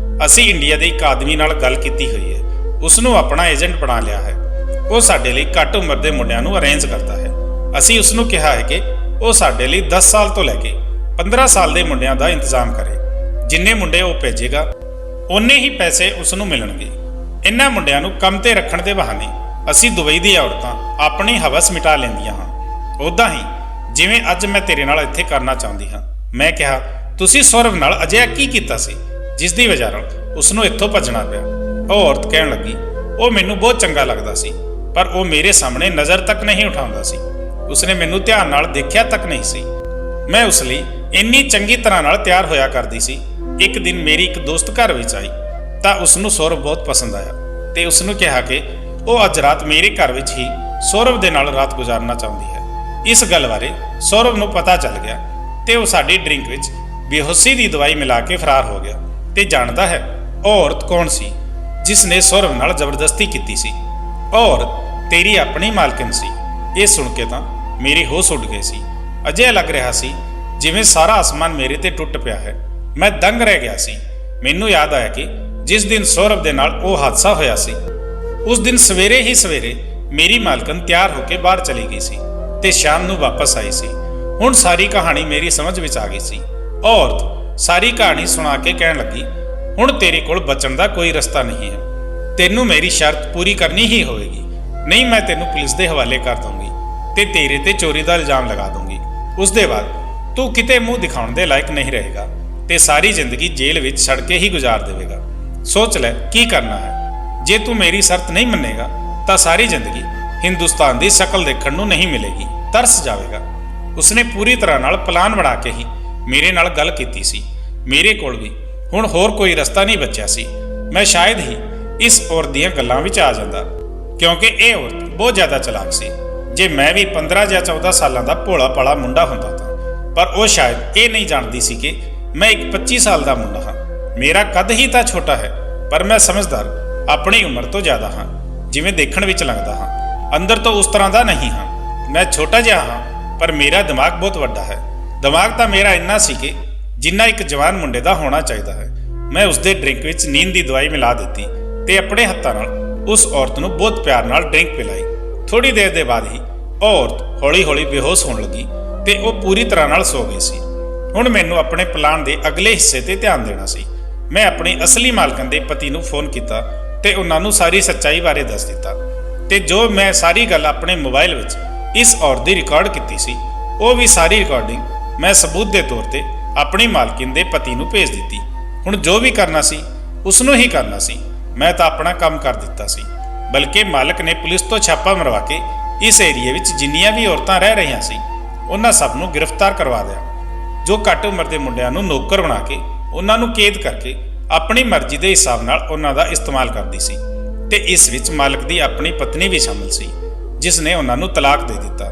ਅਸੀਂ ਇੰਡੀਆ ਦੇ ਇੱਕ ਆਦਮੀ ਨਾਲ ਗੱਲ ਕੀਤੀ ਹੋਈ ਹੈ, ਉਸ ਨੂੰ ਆਪਣਾ ਏਜੰਟ ਬਣਾ ਲਿਆ ਹੈ। ਉਹ ਸਾਡੇ ਲਈ ਘੱਟ ਉਮਰ ਦੇ ਮੁੰਡਿਆਂ ਨੂੰ ਅਰੇਂਜ ਕਰਦਾ ਹੈ। ਅਸੀਂ ਉਸ ਨੂੰ ਕਿਹਾ ਹੈ ਕਿ ਉਹ ਸਾਡੇ ਲਈ 10 ਸਾਲ ਤੋਂ ਲੈ ਕੇ 15 ਸਾਲ ਦੇ ਮੁੰਡਿਆਂ ਦਾ ਇੰਤਜ਼ਾਮ ਕਰੇ। ਜਿੰਨੇ ਮੁੰਡੇ ਉਹ ਭੇਜੇਗਾ ਓਨੇ ਹੀ ਪੈਸੇ ਉਸ ਨੂੰ ਮਿਲਣਗੇ। ਇਨ੍ਹਾਂ ਮੁੰਡਿਆਂ ਨੂੰ ਕੰਮ ਤੇ ਰੱਖਣ ਦੇ ਬਹਾਨੇ ਅਸੀਂ ਦੁਬਈ ਦੀਆਂ ਔਰਤਾਂ ਆਪਣੀ ਹਵਸ ਮਿਟਾ ਲੈਂਦੀਆਂ ਹਾਂ। ਉੱਦਾਂ ਹੀ ਜਿਵੇਂ ਅੱਜ ਮੈਂ ਤੇਰੇ ਨਾਲ ਇੱਥੇ ਕਰਨਾ ਚਾਹੁੰਦੀ ਹਾਂ। ਮੈਂ ਕਿਹਾ, ਤੁਸੀਂ ਸੌਰਵ ਨਾਲ ਅਜਿਹਾ ਕੀ ਕੀਤਾ ਸੀ ਜਿਸ ਦੀ ਵਜ੍ਹਾ ਨਾਲ ਉਸ ਨੂੰ ਇੱਥੋਂ ਭੱਜਣਾ ਪਿਆ? ਉਹ ਔਰਤ ਕਹਿਣ ਲੱਗੀ, ਉਹ ਮੈਨੂੰ ਬਹੁਤ ਚੰਗਾ ਲੱਗਦਾ ਸੀ, ਪਰ ਉਹ ਮੇਰੇ ਸਾਹਮਣੇ ਨਜ਼ਰ ਤੱਕ ਨਹੀਂ ਉਠਾਉਂਦਾ ਸੀ। ਉਸਨੇ ਮੈਨੂੰ ਧਿਆਨ ਨਾਲ ਦੇਖਿਆ ਤੱਕ ਨਹੀਂ ਸੀ। ਮੈਂ ਉਸ ਲਈ ਇੰਨੀ ਚੰਗੀ ਤਰ੍ਹਾਂ ਨਾਲ ਤਿਆਰ ਹੋਇਆ ਕਰਦੀ ਸੀ। ਇੱਕ ਦਿਨ ਮੇਰੀ ਇੱਕ ਦੋਸਤ ਘਰ ਵਿੱਚ ਆਈ ਤਾਂ ਉਸ ਨੂੰ ਸੌਰਵ ਬਹੁਤ ਪਸੰਦ ਆਇਆ ਤੇ ਉਸ ਨੂੰ ਕਿਹਾ ਕਿ ਉਹ ਅੱਜ ਰਾਤ ਮੇਰੇ ਘਰ ਵਿੱਚ ਹੀ ਸੌਰਵ ਦੇ ਨਾਲ ਰਾਤ ਗੁਜ਼ਾਰਨਾ ਚਾਹੁੰਦੀ ਹੈ। ਇਸ ਗੱਲ ਬਾਰੇ ਸੌਰਵ ਨੂੰ ਪਤਾ ਚੱਲ ਗਿਆ ਤੇ ਉਹ ਸਾਡੀ ਡਰਿੰਕ ਵਿੱਚ ਬੇਹੋਸ਼ੀ ਦੀ ਦਵਾਈ ਮਿਲਾ ਕੇ ਫਰਾਰ ਹੋ ਗਿਆ। ਤੇ ਜਾਣਦਾ ਹੈ ਉਹ ਔਰਤ ਕੌਣ ਸੀ ਜਿਸ ਨੇ ਸੌਰਵ ਨਾਲ ਜ਼ਬਰਦਸਤੀ ਕੀਤੀ ਸੀ? ਉਹ ਔਰਤ ਤੇਰੀ ਆਪਣੀ ਮਾਲਕਨ ਸੀ। ਇਹ ਸੁਣ ਕੇ ਤਾਂ ਮੇਰੇ ਹੋਸ਼ ਉੱਡ ਗਏ ਸੀ। ਅਜਿਹਾ ਲੱਗ ਰਿਹਾ ਸੀ ਜਿਵੇਂ ਸਾਰਾ ਅਸਮਾਨ ਮੇਰੇ ਤੇ ਟੁੱਟ ਪਿਆ ਹੈ। ਮੈਂ ਦੰਗ ਰਹਿ ਗਿਆ ਸੀ। ਮੈਨੂੰ ਯਾਦ ਆਇਆ ਕਿ ਜਿਸ ਦਿਨ ਸੌਰਵ ਦੇ ਨਾਲ ਉਹ ਹਾਦਸਾ ਹੋਇਆ ਸੀ, ਉਸ ਦਿਨ ਸਵੇਰੇ ਹੀ ਸਵੇਰੇ ਮੇਰੀ ਮਾਲਕਨ ਤਿਆਰ ਹੋ ਕੇ ਬਾਹਰ ਚਲੀ ਗਈ ਸੀ ਤੇ ਸ਼ਾਮ ਨੂੰ ਵਾਪਸ ਆਈ ਸੀ। ਹੁਣ ਸਾਰੀ ਕਹਾਣੀ ਮੇਰੀ ਸਮਝ ਵਿੱਚ ਆ ਗਈ ਸੀ। ਉਹ ਔਰਤ ਸਾਰੀ ਕਹਾਣੀ ਸੁਣਾ ਕੇ ਕਹਿਣ ਲੱਗੀ, ਹੁਣ ਤੇਰੇ ਕੋਲ ਬਚਣ ਦਾ ਕੋਈ ਰਸਤਾ ਨਹੀਂ ਹੈ। ਤੈਨੂੰ ਮੇਰੀ ਸ਼ਰਤ ਪੂਰੀ ਕਰਨੀ ਹੀ ਹੋਵੇਗੀ, ਨਹੀਂ ਮੈਂ ਤੈਨੂੰ ਪੁਲਿਸ ਦੇ ਹਵਾਲੇ ਕਰ ਦੂੰਗੀ ਤੇ ਤੇਰੇ ਤੇ ਚੋਰੀ ਦਾ ਇਲਜ਼ਾਮ ਲਗਾ ਦੂੰਗੀ। ਉਸ ਦੇ ਬਾਅਦ ਤੂੰ ਕਿਤੇ ਮੂੰਹ ਦਿਖਾਉਣ ਦੇ ਲਾਇਕ ਨਹੀਂ ਰਹੇਗਾ ਤੇ ਸਾਰੀ ਜ਼ਿੰਦਗੀ ਜੇਲ੍ਹ ਵਿੱਚ ਸੜ ਕੇ ਹੀ ਗੁਜ਼ਾਰ ਦੇਵੇਗਾ। ਸੋਚ ਲੈ ਕੀ ਕਰਨਾ ਹੈ। ਜੇ ਤੂੰ ਮੇਰੀ ਸ਼ਰਤ ਨਹੀਂ ਮੰਨੇਗਾ ਤਾਂ ਸਾਰੀ ਜ਼ਿੰਦਗੀ ਹਿੰਦੁਸਤਾਨ ਦੀ ਸ਼ਕਲ ਦੇਖਣ ਨੂੰ ਨਹੀਂ ਮਿਲੇਗੀ, ਤਰਸ ਜਾਵੇਗਾ। ਉਸਨੇ ਪੂਰੀ ਤਰ੍ਹਾਂ ਨਾਲ ਪਲਾਨ ਬਣਾ ਕੇ ਹੀ ਮੇਰੇ ਨਾਲ ਗੱਲ ਕੀਤੀ ਸੀ। ਮੇਰੇ ਕੋਲ ਵੀ ਹੁਣ ਹੋਰ ਕੋਈ ਰਸਤਾ ਨਹੀਂ ਬਚਿਆ ਸੀ। ਮੈਂ ਸ਼ਾਇਦ ਹੀ ਇਸ ਔਰਤ ਦੀਆਂ ਗੱਲਾਂ ਵਿੱਚ ਆ ਜਾਂਦਾ, ਕਿਉਂਕਿ ਇਹ ਔਰਤ ਬਹੁਤ ਜ਼ਿਆਦਾ ਚਲਾਕ ਸੀ। ਜੇ ਮੈਂ ਵੀ 15 ਜਾਂ 14 ਸਾਲਾਂ ਦਾ ਭੋਲਾ ਭਾਲਾ ਮੁੰਡਾ ਹੁੰਦਾ ਤਾਂ, ਪਰ ਉਹ ਸ਼ਾਇਦ ਇਹ ਨਹੀਂ ਜਾਣਦੀ ਸੀ ਕਿ ਮੈਂ ਇੱਕ 25 ਸਾਲ ਦਾ ਮੁੰਡਾ ਹਾਂ। ਮੇਰਾ ਕੱਦ ਹੀ ਤਾਂ ਛੋਟਾ ਹੈ, ਪਰ ਮੈਂ ਸਮਝਦਾਰ ਆਪਣੀ ਉਮਰ ਤੋਂ ਜ਼ਿਆਦਾ ਹਾਂ। ਜਿਵੇਂ ਦੇਖਣ ਵਿੱਚ ਲੱਗਦਾ ਹਾਂ, ਅੰਦਰ ਤੋਂ ਉਸ ਤਰ੍ਹਾਂ ਦਾ ਨਹੀਂ ਹਾਂ। ਮੈਂ ਛੋਟਾ ਜਿਹਾ ਹਾਂ, ਪਰ ਮੇਰਾ ਦਿਮਾਗ ਬਹੁਤ ਵੱਡਾ ਹੈ। ਦਿਮਾਗ ਤਾਂ ਮੇਰਾ ਇੰਨਾ ਸੀ ਕਿ ਜਿੰਨਾ ਇੱਕ ਜਵਾਨ ਮੁੰਡੇ ਦਾ ਹੋਣਾ ਚਾਹੀਦਾ ਹੈ। ਮੈਂ ਉਸਦੇ ਡਰਿੰਕ ਵਿੱਚ ਨੀਂਦ ਦੀ ਦਵਾਈ ਮਿਲਾ ਦਿੱਤੀ ਤੇ ਆਪਣੇ ਹੱਥਾਂ ਨਾਲ ਉਸ ਔਰਤ ਨੂੰ ਬਹੁਤ ਪਿਆਰ ਨਾਲ ਡਰਿੰਕ ਪਿਲਾਈ। ਥੋੜੀ ਦੇਰ ਦੇ ਬਾਅਦ ਹੀ ਉਹ ਔਰਤ ਹੌਲੀ-ਹੌਲੀ ਬੇਹੋਸ਼ ਹੋਣ ਲੱਗੀ ਤੇ ਉਹ ਪੂਰੀ ਤਰ੍ਹਾਂ ਨਾਲ ਸੋ ਗਈ ਸੀ। ਹੁਣ ਮੈਨੂੰ ਆਪਣੇ ਪਲਾਨ ਦੇ ਅਗਲੇ ਹਿੱਸੇ ਤੇ ਧਿਆਨ ਦੇਣਾ ਸੀ। ਮੈਂ ਆਪਣੀ ਅਸਲੀ ਮਾਲਕਨ ਦੇ ਪਤੀ ਨੂੰ ਫੋਨ ਕੀਤਾ ਤੇ ਉਹਨਾਂ ਨੂੰ ਸਾਰੀ ਸੱਚਾਈ ਬਾਰੇ ਦੱਸ ਦਿੱਤਾ ਤੇ ਜੋ ਮੈਂ ਸਾਰੀ ਗੱਲ ਆਪਣੇ ਮੋਬਾਈਲ ਵਿੱਚ ਇਸ ਔਰਤ ਦੀ ਰਿਕਾਰਡ ਕੀਤੀ ਸੀ, ਉਹ ਵੀ ਸਾਰੀ ਰਿਕਾਰਡਿੰਗ ਮੈਂ ਸਬੂਤ ਦੇ ਤੌਰ ਤੇ ਆਪਣੀ ਮਾਲਕਿਨ ਦੇ ਪਤੀ ਨੂੰ ਭੇਜ ਦਿੱਤੀ। ਹੁਣ ਜੋ ਵੀ ਕਰਨਾ ਸੀ ਉਸ ਨੂੰ ਹੀ ਕਰਨਾ ਸੀ। ਮੈਂ ਤਾਂ ਆਪਣਾ ਕੰਮ ਕਰ ਦਿੱਤਾ ਸੀ, ਬਲਕਿ ਮਾਲਕ ਨੇ ਪੁਲਿਸ ਤੋਂ ਛਾਪਾ ਮਰਵਾ ਕੇ ਇਸ ਏਰੀਏ ਵਿੱਚ ਜਿੰਨੀਆਂ ਵੀ ਔਰਤਾਂ ਰਹਿ ਰਹੀਆਂ ਸੀ ਉਹਨਾਂ ਸਭ ਨੂੰ ਗ੍ਰਿਫਤਾਰ ਕਰਵਾ ਦਿਆ। ਜੋ ਘੱਟ ਉਮਰ ਦੇ ਮੁੰਡਿਆਂ ਨੂੰ ਨੌਕਰ ਬਣਾ ਕੇ ਉਹਨਾਂ ਨੂੰ ਕੈਦ ਕਰਕੇ ਆਪਣੀ ਮਰਜ਼ੀ ਦੇ ਹਿਸਾਬ ਨਾਲ ਉਹਨਾਂ ਦਾ ਇਸਤੇਮਾਲ ਕਰਦੀ ਸੀ। ਤੇ ਇਸ ਵਿੱਚ ਮਾਲਕ ਦੀ ਆਪਣੀ ਪਤਨੀ ਵੀ ਸ਼ਾਮਲ ਸੀ, ਜਿਸ ਨੇ ਉਹਨਾਂ ਨੂੰ ਤਲਾਕ ਦੇ ਦਿੱਤਾ।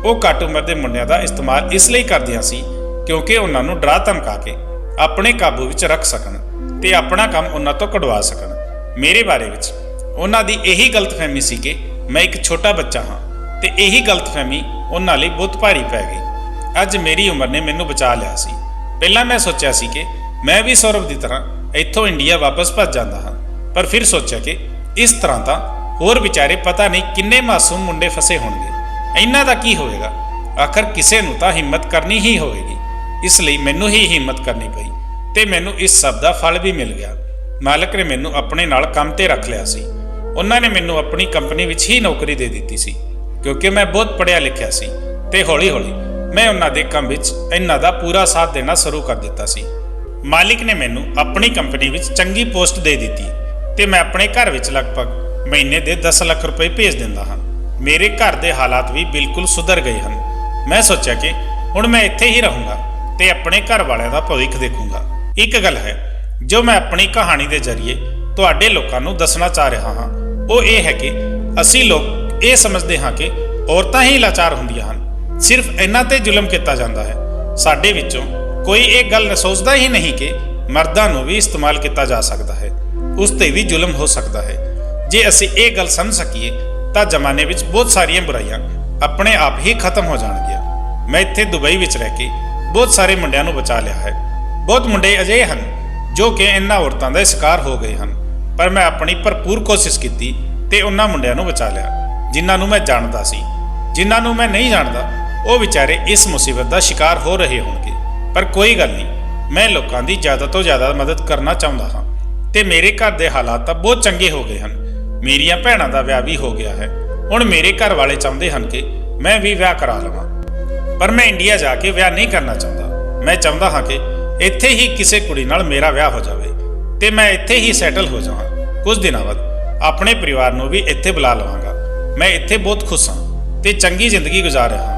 ਉਹ ਘੱਟ ਉਮਰ ਦੇ ਮੁੰਡਿਆਂ ਦਾ ਇਸਤੇਮਾਲ ਇਸ ਲਈ ਕਰਦੀਆਂ ਸੀ ਕਿਉਂਕਿ ਉਹਨਾਂ ਨੂੰ ਡਰਾ ਧਮਕਾ ਕੇ ਆਪਣੇ ਕਾਬੂ ਵਿੱਚ ਰੱਖ ਸਕਣ ਤੇ ਆਪਣਾ ਕੰਮ ਉਹਨਾਂ ਤੋਂ ਕਢਵਾ ਸਕਣ। ਮੇਰੇ ਬਾਰੇ ਵਿੱਚ ਉਹਨਾਂ ਦੀ ਇਹੀ ਗਲਤਫਹਿਮੀ ਸੀ ਕਿ ਮੈਂ ਇੱਕ ਛੋਟਾ ਬੱਚਾ ਹਾਂ ਤੇ ਇਹੀ ਗਲਤਫਹਿਮੀ ਉਹਨਾਂ ਲਈ ਬਹੁਤ ਭਾਰੀ ਪੈ ਗਈ। ਅੱਜ ਮੇਰੀ ਉਮਰ ਨੇ ਮੈਨੂੰ ਬਚਾ ਲਿਆ ਸੀ। ਪਹਿਲਾਂ ਮੈਂ ਸੋਚਿਆ ਸੀ ਕਿ ਮੈਂ ਵੀ ਸੌਰਵ ਦੀ ਤਰ੍ਹਾਂ ਇੱਥੋਂ ਇੰਡੀਆ ਵਾਪਸ ਭੱਜ ਜਾਂਦਾ ਹਾਂ, ਪਰ ਫਿਰ ਸੋਚਿਆ ਕਿ ਇਸ ਤਰ੍ਹਾਂ ਤਾਂ ਹੋਰ ਵਿਚਾਰੇ ਪਤਾ ਨਹੀਂ ਕਿੰਨੇ ਮਾਸੂਮ ਮੁੰਡੇ ਫਸੇ ਹੋਣਗੇ। ਇਹਨਾਂ ਦਾ ਕੀ ਹੋਵੇਗਾ? ਆਖਰ ਕਿਸੇ ਨੂੰ ਤਾਂ ਹਿੰਮਤ ਕਰਨੀ ਹੀ ਹੋਵੇਗੀ। ਇਸ ਲਈ ਮੈਨੂੰ ਹੀ ਹਿੰਮਤ ਕਰਨੀ ਪਈ ਤੇ ਮੈਨੂੰ ਇਸ ਸਭ ਦਾ ਫਲ ਵੀ ਮਿਲ ਗਿਆ। ਮਾਲਕ ਨੇ ਮੈਨੂੰ ਆਪਣੇ ਨਾਲ ਕੰਮ ਤੇ ਰੱਖ ਲਿਆ ਸੀ। ਉਹਨਾਂ ਨੇ ਮੈਨੂੰ ਆਪਣੀ ਕੰਪਨੀ ਵਿੱਚ ਹੀ ਨੌਕਰੀ ਦੇ ਦਿੱਤੀ ਸੀ ਕਿਉਂਕਿ ਮੈਂ ਬਹੁਤ ਪੜ੍ਹਿਆ ਲਿਖਿਆ ਸੀ ਤੇ ਹੌਲੀ-ਹੌਲੀ ਮੈਂ ਉਹਨਾਂ ਦੇ ਕੰਮ ਵਿੱਚ ਇਹਨਾਂ ਦਾ ਪੂਰਾ ਸਾਥ ਦੇਣਾ ਸ਼ੁਰੂ ਕਰ ਦਿੱਤਾ ਸੀ। ਮਾਲਿਕ ਨੇ ਮੈਨੂੰ ਆਪਣੀ ਕੰਪਨੀ ਵਿੱਚ ਚੰਗੀ ਪੋਸਟ ਦੇ ਦਿੱਤੀ ਤੇ ਮੈਂ ਆਪਣੇ ਘਰ ਵਿੱਚ ਲਗਭਗ ਮਹੀਨੇ ਦੇ 10 ਲੱਖ ਰੁਪਏ ਭੇਜ ਦਿੰਦਾ ਹਾਂ। ਮੇਰੇ ਘਰ ਦੇ ਹਾਲਾਤ ਵੀ ਬਿਲਕੁਲ ਸੁਧਰ ਗਏ ਹਨ। ਮੈਂ ਸੋਚਿਆ ਕਿ ਹੁਣ ਮੈਂ ਇੱਥੇ ਹੀ ਰਹੂੰਗਾ ਤੇ ਆਪਣੇ ਘਰ ਵਾਲਿਆਂ ਦਾ ਭਵਿੱਖ ਦੇਖੂੰਗਾ। ਇੱਕ ਗੱਲ ਹੈ ਜੋ ਮੈਂ ਆਪਣੀ ਕਹਾਣੀ ਦੇ ਜ਼ਰੀਏ ਤੁਹਾਡੇ ਲੋਕਾਂ ਨੂੰ ਦੱਸਣਾ ਚਾਹ ਰਿਹਾ ਹਾਂ, ਉਹ ਇਹ ਹੈ ਕਿ ਅਸੀਂ ਲੋਕ ਇਹ ਸਮਝਦੇ ਹਾਂ ਕਿ ਔਰਤਾਂ ਹੀ ਲਾਚਾਰ ਹੁੰਦੀਆਂ ਹਨ। ਸਿਰਫ ਇਹਨਾਂ ਤੇ ਜ਼ੁਲਮ ਕੀਤਾ ਜਾਂਦਾ ਹੈ। ਸਾਡੇ ਵਿੱਚੋਂ ਕੋਈ ਇਹ ਗੱਲ ਸੋਚਦਾ ਹੀ ਨਹੀਂ ਕਿ ਮਰਦਾਂ ਨੂੰ ਵੀ ਇਸਤੇਮਾਲ ਕੀਤਾ ਜਾ ਸਕਦਾ ਹੈ, ਉਸ ਤੇ ਵੀ ਜ਼ੁਲਮ ਹੋ ਸਕਦਾ ਹੈ। ਜੇ ਅਸੀਂ ਇਹ ਗੱਲ ਸਮਝ ਸਕੀਏ ਤਾਂ ਜ਼ਮਾਨੇ ਵਿੱਚ ਬਹੁਤ ਸਾਰੀਆਂ ਬੁਰਾਈਆਂ ਆਪਣੇ ਆਪ ਹੀ ਖਤਮ ਹੋ ਜਾਣਗੀਆਂ। ਮੈਂ ਇੱਥੇ ਦੁਬਈ ਵਿੱਚ ਰਹਿ ਕੇ ਬਹੁਤ ਸਾਰੇ ਮੁੰਡਿਆਂ ਨੂੰ ਬਚਾ ਲਿਆ ਹੈ। ਬਹੁਤ ਮੁੰਡੇ ਅਜਿਹੇ ਹਨ ਜੋ ਕਿ ਇਹਨਾਂ ਔਰਤਾਂ ਦਾ ਸ਼ਿਕਾਰ ਹੋ ਗਏ ਹਨ, ਪਰ ਮੈਂ ਆਪਣੀ ਭਰਪੂਰ ਕੋਸ਼ਿਸ਼ ਕੀਤੀ ਤੇ ਉਹਨਾਂ ਮੁੰਡਿਆਂ ਨੂੰ ਬਚਾ ਲਿਆ। ਜਿਨ੍ਹਾਂ ਨੂੰ ਮੈਂ ਜਾਣਦਾ ਸੀ। ਜਿਨ੍ਹਾਂ ਨੂੰ ਮੈਂ ਨਹੀਂ ਜਾਣਦਾ ਉਹ ਵਿਚਾਰੇ ਇਸ ਮੁਸੀਬਤ ਦਾ ਸ਼ਿਕਾਰ ਹੋ ਰਹੇ ਹੋਣਗੇ। ਪਰ ਕੋਈ ਗੱਲ ਨਹੀਂ, ਮੈਂ ਲੋਕਾਂ ਦੀ ਜ਼ਿਆਦਾ ਤੋਂ ਜ਼ਿਆਦਾ ਮਦਦ ਕਰਨਾ ਚਾਹੁੰਦਾ ਹਾਂ ਤੇ ਮੇਰੇ ਘਰ ਦੇ ਹਾਲਾਤ ਤਾਂ ਬਹੁਤ ਚੰਗੇ ਹੋ ਗਏ ਹਨ। ਮੇਰੀਆਂ ਭੈਣਾਂ ਦਾ ਵਿਆਹ ਵੀ ਹੋ ਗਿਆ ਹੈ। ਹੁਣ ਮੇਰੇ ਘਰ ਵਾਲੇ ਚਾਹੁੰਦੇ ਹਨ ਕਿ ਮੈਂ ਵੀ ਵਿਆਹ ਕਰਾ ਲਵਾਂ, ਪਰ ਮੈਂ ਇੰਡੀਆ ਜਾ ਕੇ ਵਿਆਹ ਨਹੀਂ ਕਰਨਾ ਚਾਹੁੰਦਾ। ਮੈਂ ਚਾਹੁੰਦਾ ਹਾਂ ਕਿ ਇੱਥੇ ਹੀ ਕਿਸੇ ਕੁੜੀ ਨਾਲ ਮੇਰਾ ਵਿਆਹ ਹੋ ਜਾਵੇ ਤੇ ਮੈਂ ਇੱਥੇ ਹੀ ਸੈਟਲ ਹੋ ਜਾਵਾਂ। ਕੁਝ ਦਿਨਾਂ ਬਾਅਦ ਆਪਣੇ ਪਰਿਵਾਰ ਨੂੰ ਵੀ ਇੱਥੇ ਬੁਲਾ ਲਵਾਂਗਾ। ਮੈਂ ਇੱਥੇ ਬਹੁਤ ਖੁਸ਼ ਹਾਂ ਤੇ ਚੰਗੀ ਜ਼ਿੰਦਗੀ ਗੁਜ਼ਾਰ ਰਿਹਾ ਹਾਂ।